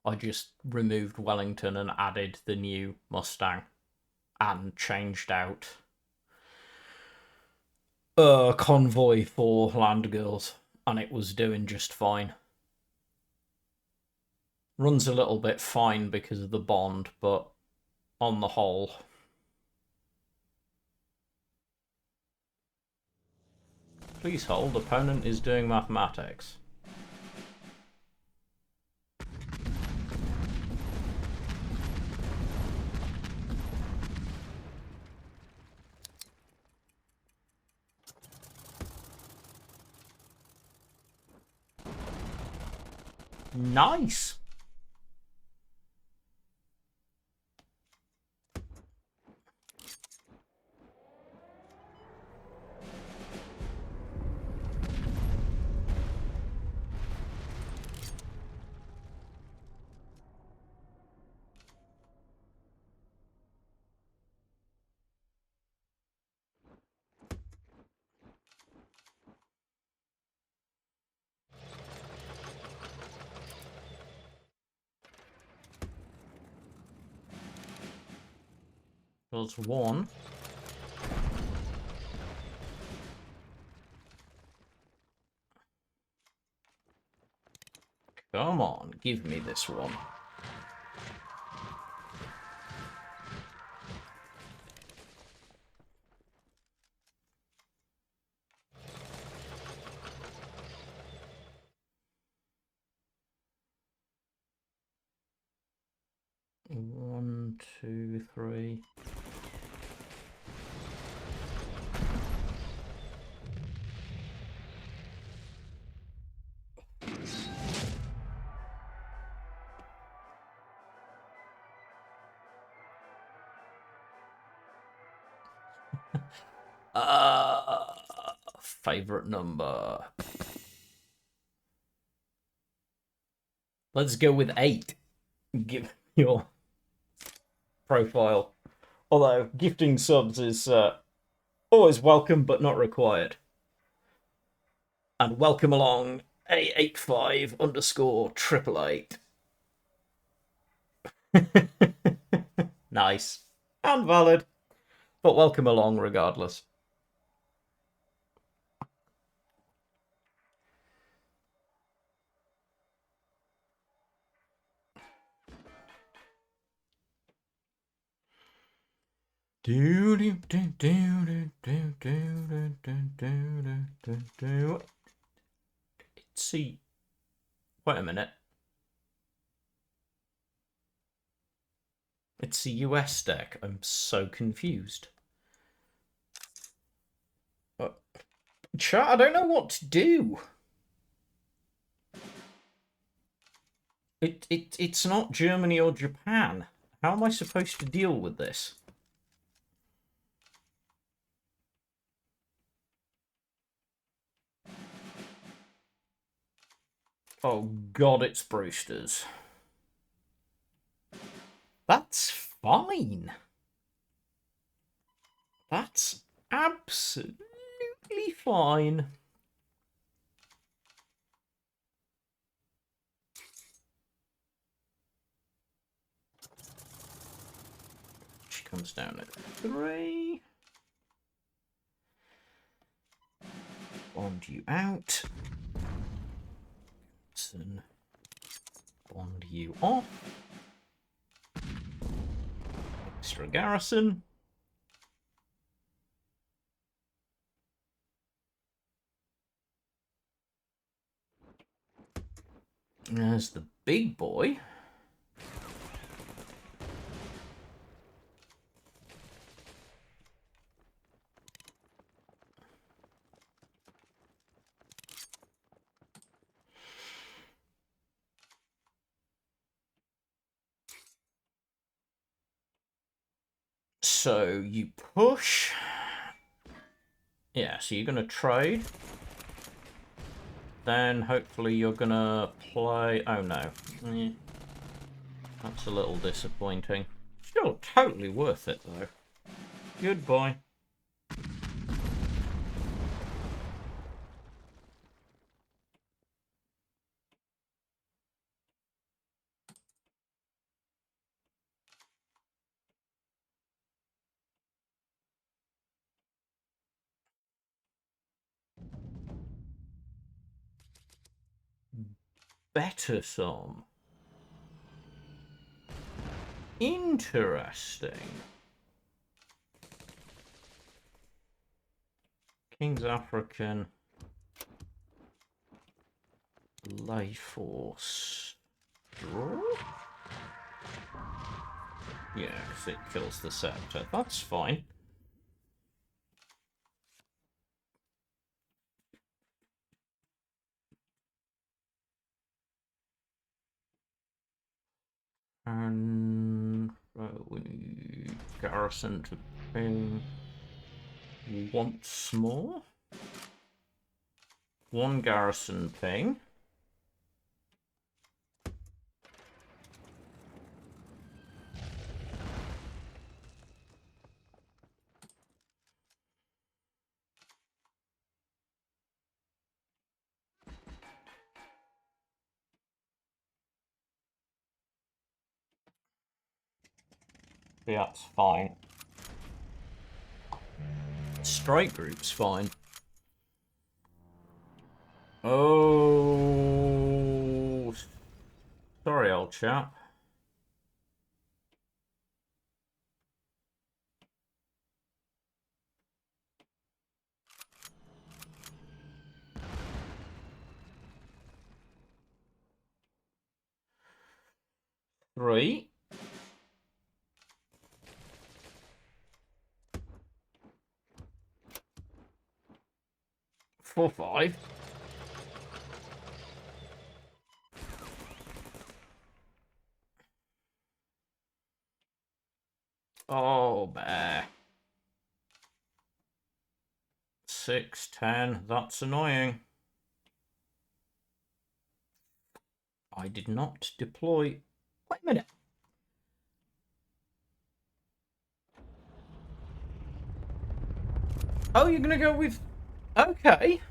I just removed Wellington and added the new Mustang and changed out convoy for Land Girls, and it was doing just fine. Runs a little bit fine because of the bond, but on the whole. Please hold, opponent is doing mathematics. Nice! Does one. Come on, give me this one. One, two, three. Favorite number. Let's go with 8. Give your profile. Although gifting subs is always welcome but not required. And welcome along A85 underscore 888. Nice. And valid. But welcome along regardless. See. Wait a minute. It's a US deck. I'm so confused. Chat, I don't know what to do. It's not Germany or Japan. How am I supposed to deal with this? Oh god, it's Brewsters. That's fine. That's absolutely fine. She comes down at 3. Bond you out. Bond you off. Extra garrison. There's the big boy. So you push. Yeah, so you're going to trade. Then hopefully you're going to play... Oh no. That's a little disappointing. Still totally worth it though. Goodbye. Better some. Interesting. King's African. Lay Force. Draw? Yeah, because it kills the scepter. That's fine. And we need garrison to ping once more. One garrison ping. Yeah, that's fine. Strike group's fine. Oh, sorry, old chap. Three. 4, 5. Oh, bear. 6, 10. That's annoying. I did not deploy. Wait a minute. Oh, you're gonna go with... Okay.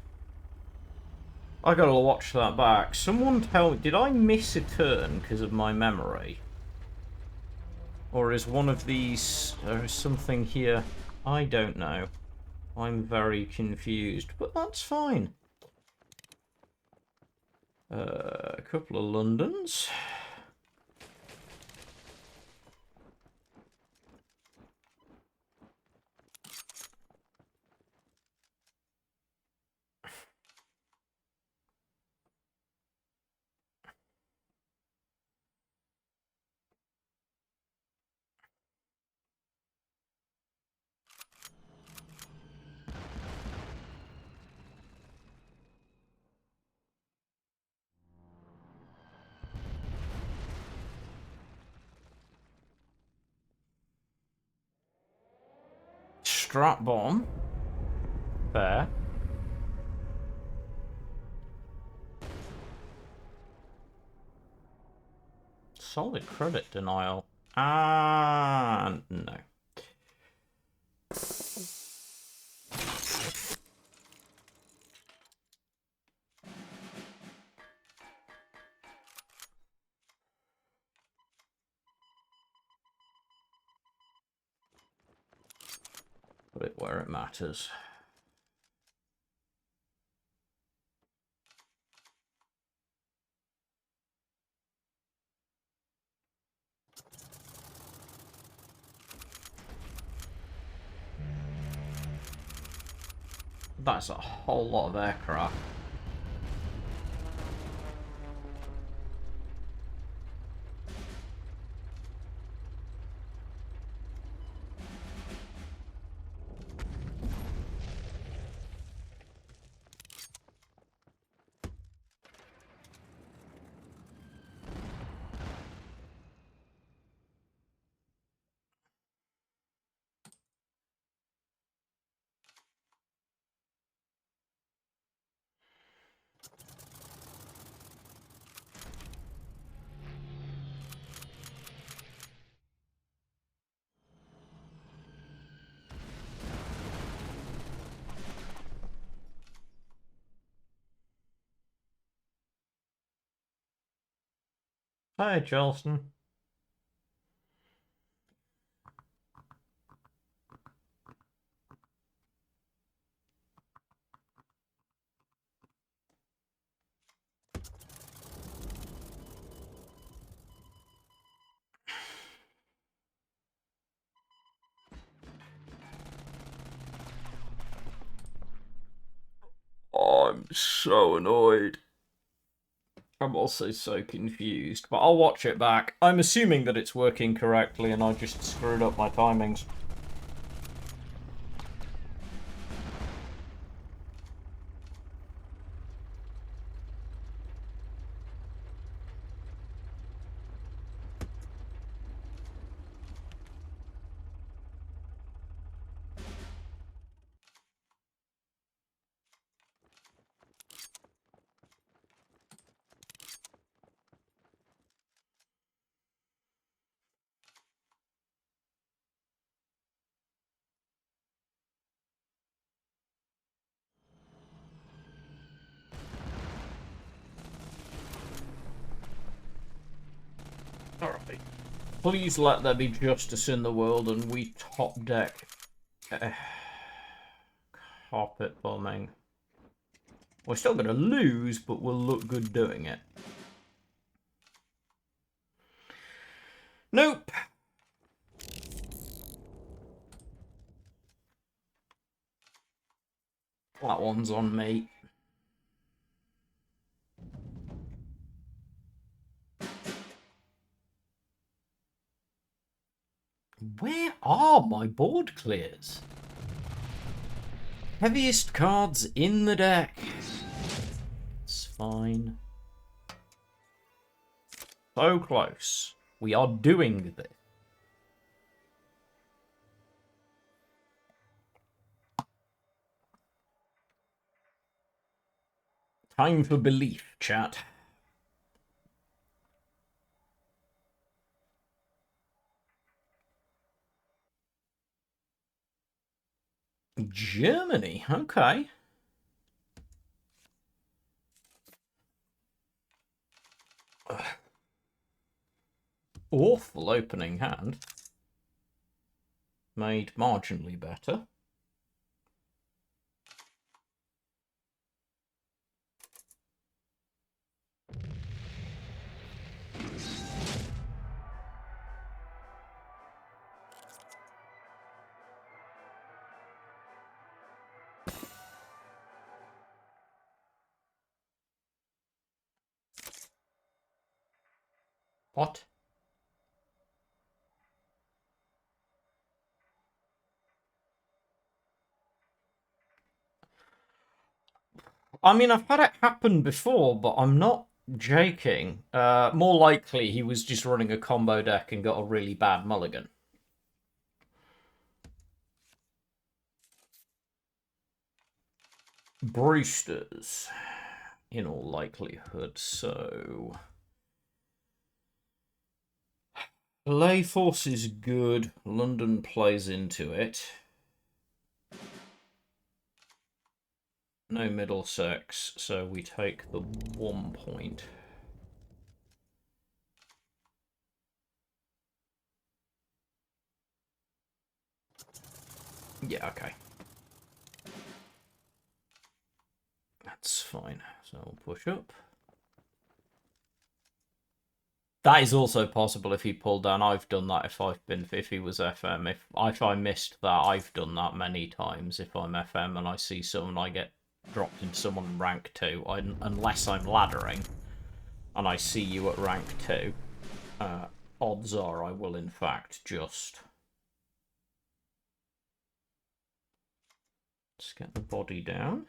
I gotta watch that back. Someone tell me, did I miss a turn because of my memory? Or is one of these... There is something here... I don't know. I'm very confused, but that's fine. A couple of Londons. Strat bomb. Fair. Solid credit denial. Ah, no. Put it where it matters. That's a whole lot of aircraft. Hi, Charleston. I'm so annoyed. I'm also so confused, but I'll watch it back. I'm assuming that it's working correctly and I just screwed up my timings. Alright. Please let there be justice in the world and we top deck carpet bombing. We're still going to lose, but we'll look good doing it. Nope. That one's on me. Where are my board clears? Heaviest cards in the deck. It's fine. So close. We are doing this. Time for belief, chat. Germany, okay. Awful opening hand. Made marginally better. What? I mean, I've had it happen before, but I'm not joking. More likely, he was just running a combo deck and got a really bad mulligan. Brewsters, in all likelihood, so... Lay Force is good. London plays into it. No Middlesex, so we take the 1 point. Yeah, okay. That's fine. So we'll push up. That is also possible if he pulled down. I've done that if he was FM. If I missed that, I've done that many times. If I'm FM and I see someone, I get dropped into someone rank 2. Unless I'm laddering and I see you at rank 2, odds are I will in fact just get the body down.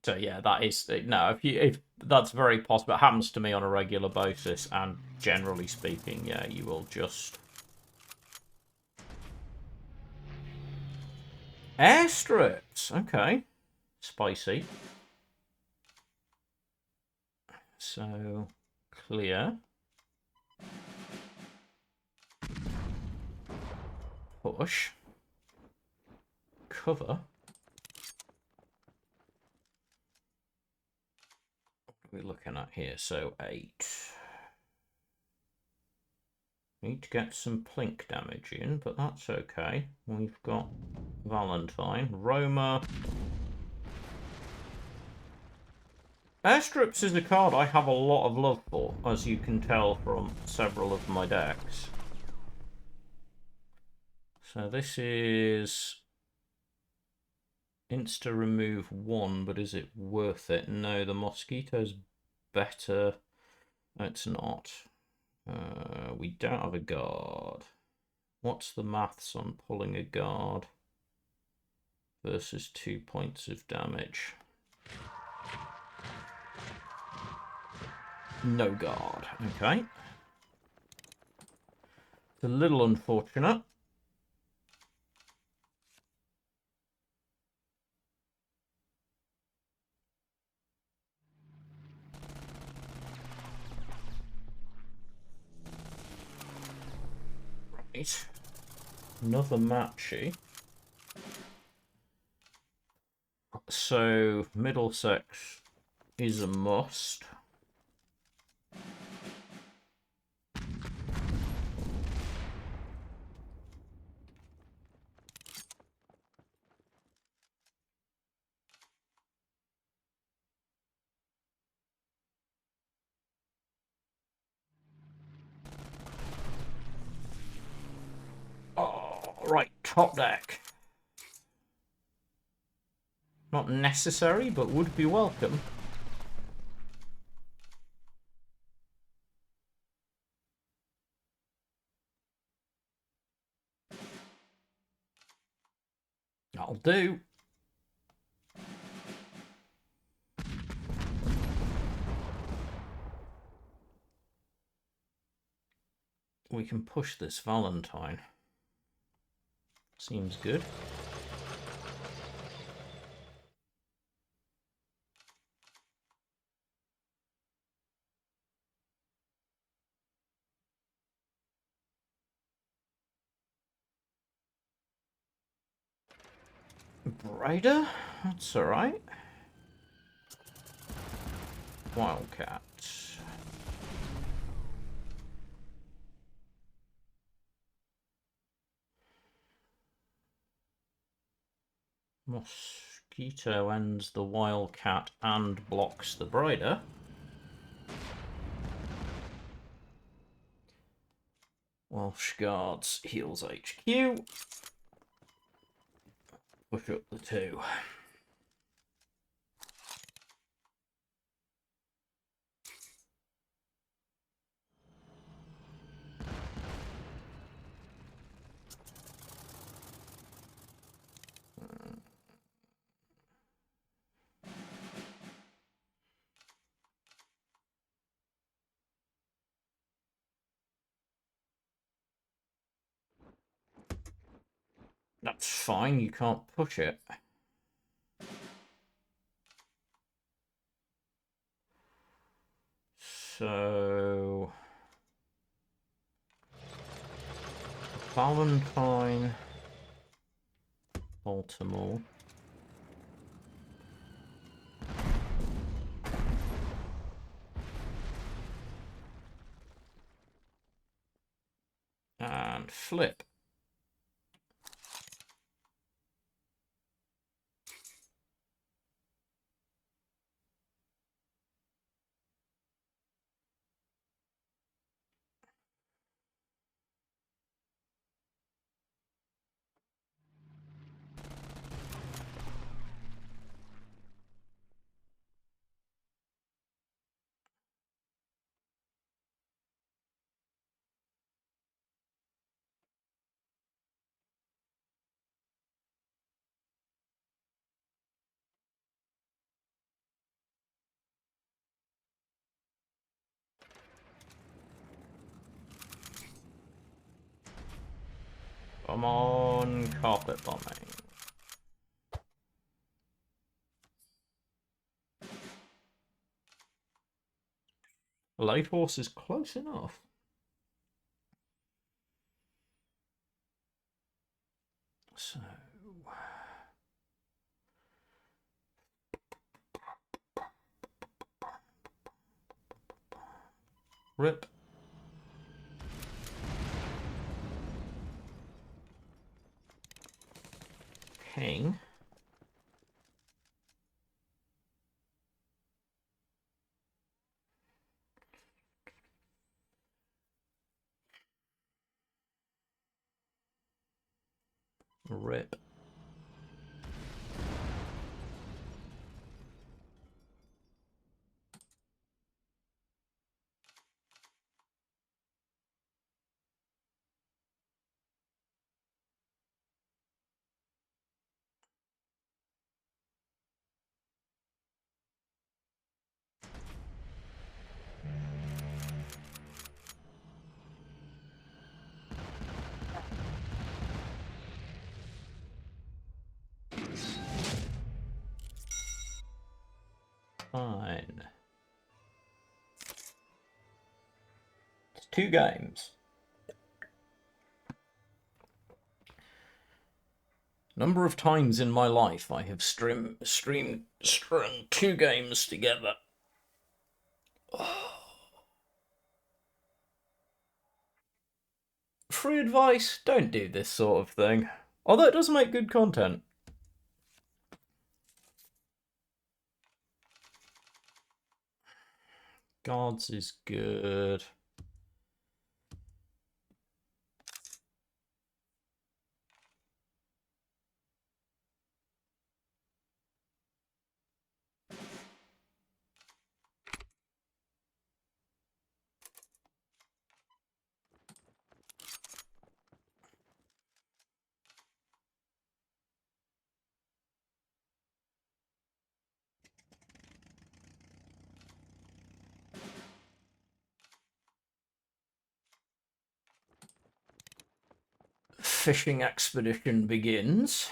So yeah, that is no. If that's very possible, it happens to me on a regular basis, and generally speaking, yeah, you will just airstrips. Okay, spicy. So clear, push, cover. we're looking at here? So 8. Need to get some plink damage in, but that's okay. We've got Valentine, Roma. Airstrips is a card I have a lot of love for, as you can tell from several of my decks. So this is insta remove 1, but is it worth it? No, the mosquito's better. No, it's not. We don't have a guard. What's the maths on pulling a guard versus 2 points of damage? No guard. Okay. It's a little unfortunate. Right. Another matchy. So Middlesex is a must. Oh, right, top deck. Not necessary, but would be welcome. That'll do. We can push this Valentine. Seems good. Brighter? That's alright. Wildcat. Mosquito ends the Wildcat and blocks the Brighter. Welsh Guards heals HQ. Push up the 2. That's fine, you can't push it. So Valentine, Baltimore. And flip. Come on, carpet bombing. Light horse is close enough. So Rip. King. Rip. Fine. It's 2 games. Number of times in my life I have strung 2 games together. Free advice, don't do this sort of thing. Although it does make good content. Cards is good. Fishing expedition begins.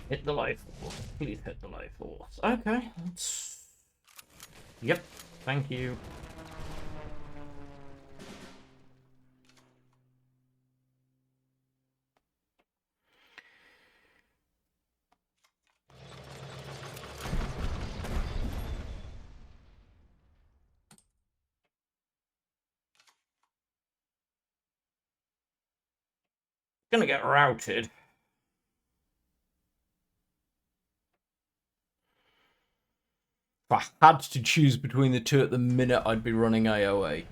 Hit the life force. Please hit the life force. Okay, that's... Yep, thank you. Gonna get routed. If I had to choose between the two at the minute, I'd be running AoE.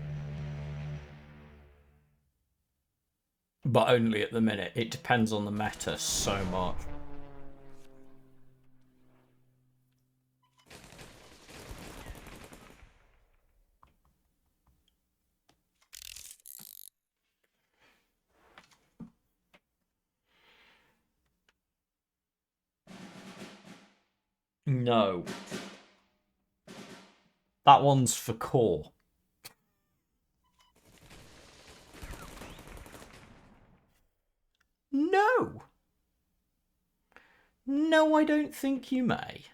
But only at the minute. It depends on the meta so much. No. That one's for core. No. No, I don't think you may.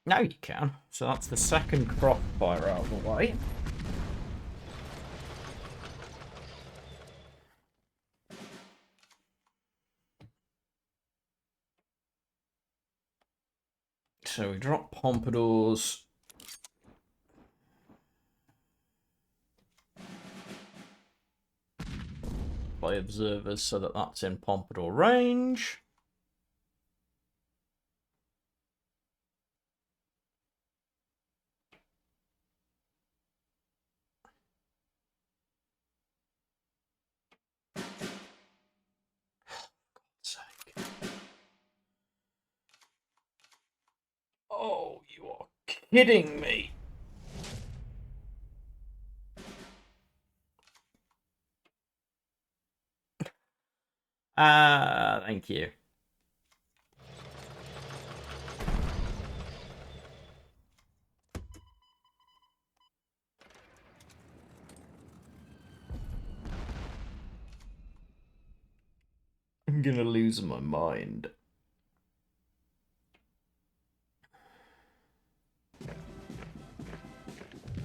Now you can. So that's the second crossfire out of the way. So we drop Pompadours. by observers so that that's in Pompadour range. Oh, you are kidding me. Thank you. I'm gonna lose my mind.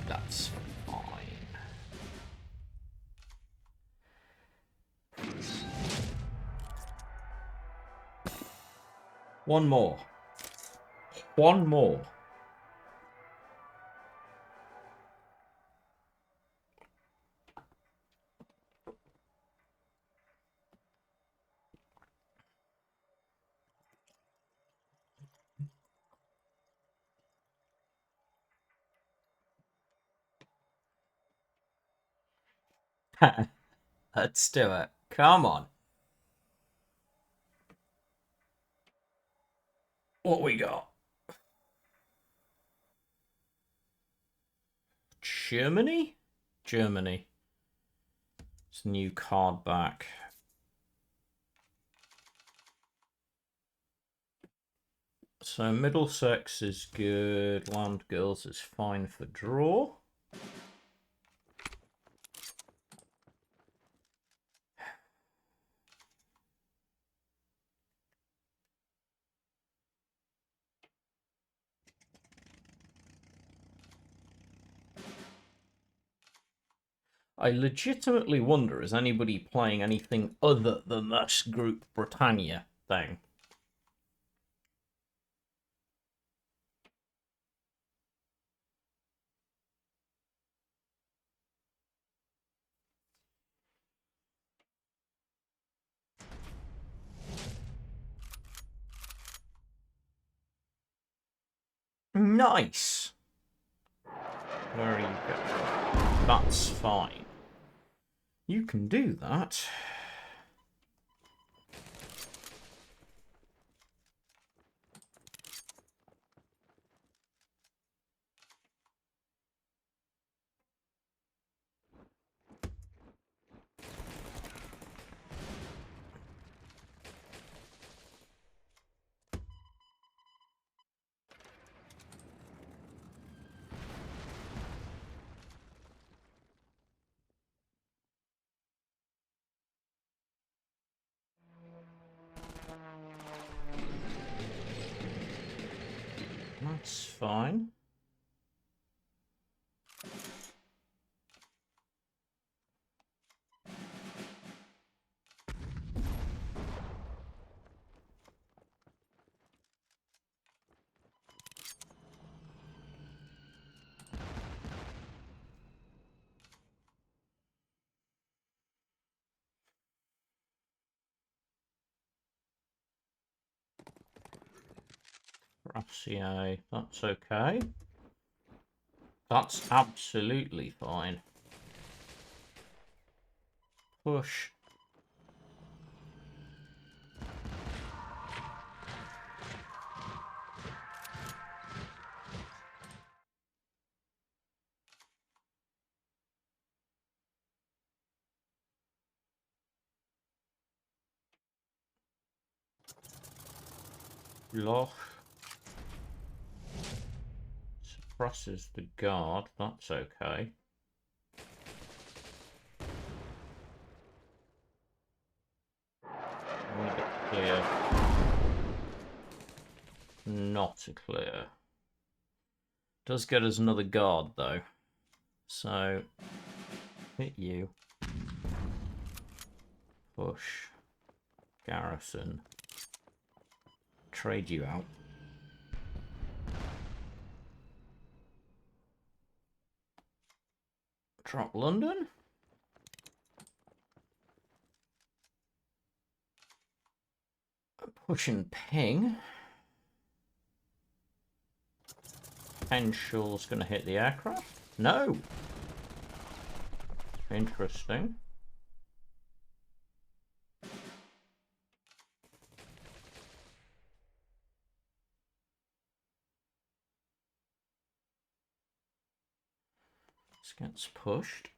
That's fine. One more. One more. Let's do it. Come on. What we got? Germany? Germany. It's a new card back. So Middlesex is good. Land Girls is fine for draw. I legitimately wonder, is anybody playing anything other than this Group Britannia thing? Nice. Where are you going? That's fine. You can do that. That's fine. Rassier, that's okay. That's absolutely fine. Push. Loch. Suppresses the guard, that's okay. Need a clear. Not a clear. Does get us another guard though. So hit you. Push. Garrison. Trade you out. Drop London. Push and ping. Potential's going to hit the aircraft. No. Interesting. This gets pushed.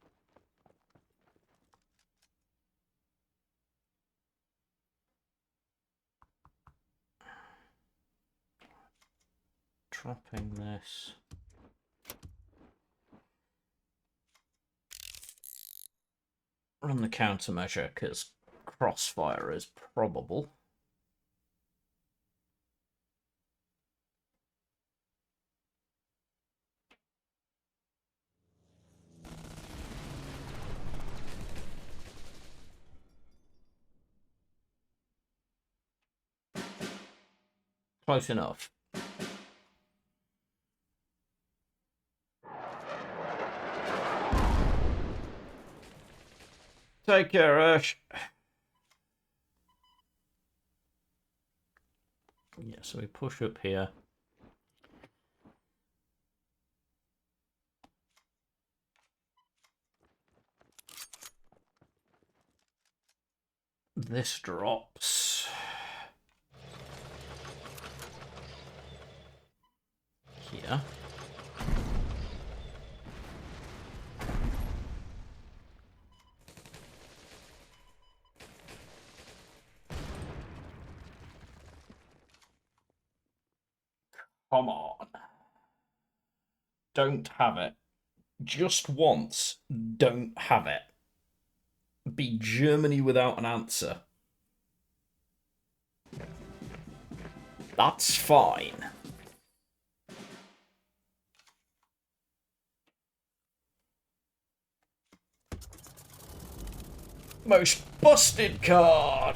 Dropping this. Run the countermeasure because crossfire is probable. Close enough. Take care, Ash. Yeah, so we push up here. This drops. Here. Come on. Don't have it. Just once, don't have it. Be Germany without an answer. That's fine. Most busted card.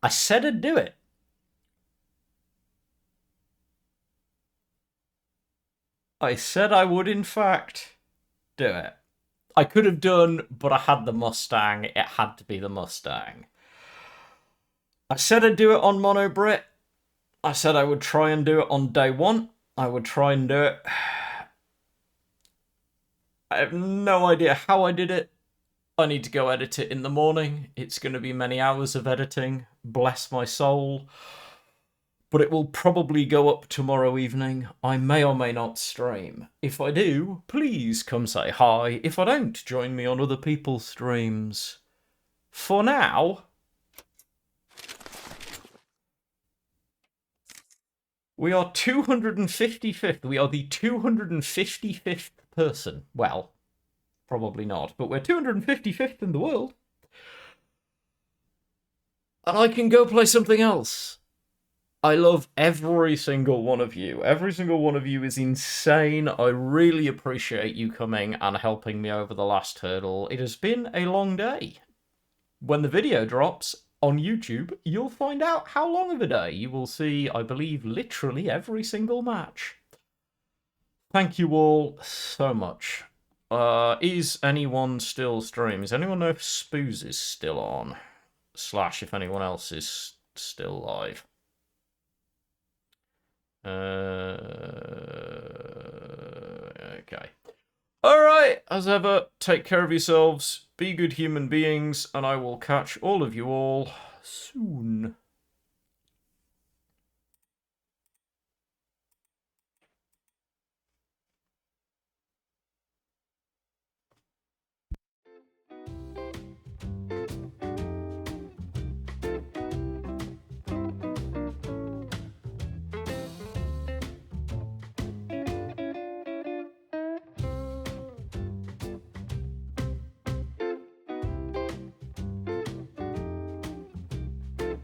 I said I'd do it. I said I would, in fact, do it. I could have done, but I had the Mustang. It had to be the Mustang. I said I'd do it on Mono Brit. I said I would try and do it on day one. I would try and do it. I have no idea how I did it. I need to go edit it in the morning. It's going to be many hours of editing. Bless my soul. But it will probably go up tomorrow evening. I may or may not stream. If I do, please come say hi. If I don't, join me on other people's streams. For now, we are 255th. We are the 255th person. Well, probably not, but we're 255th in the world. And I can go play something else. I love every single one of you. Every single one of you is insane. I really appreciate you coming and helping me over the last hurdle. It has been a long day. When the video drops on YouTube, you'll find out how long of a day. You will see, I believe, literally every single match. Thank you all so much. Is anyone still streaming? Does anyone know if Spoos is still on? Slash if anyone else is still live. Okay. Alright, as ever, take care of yourselves, be good human beings, and I will catch all of you all soon.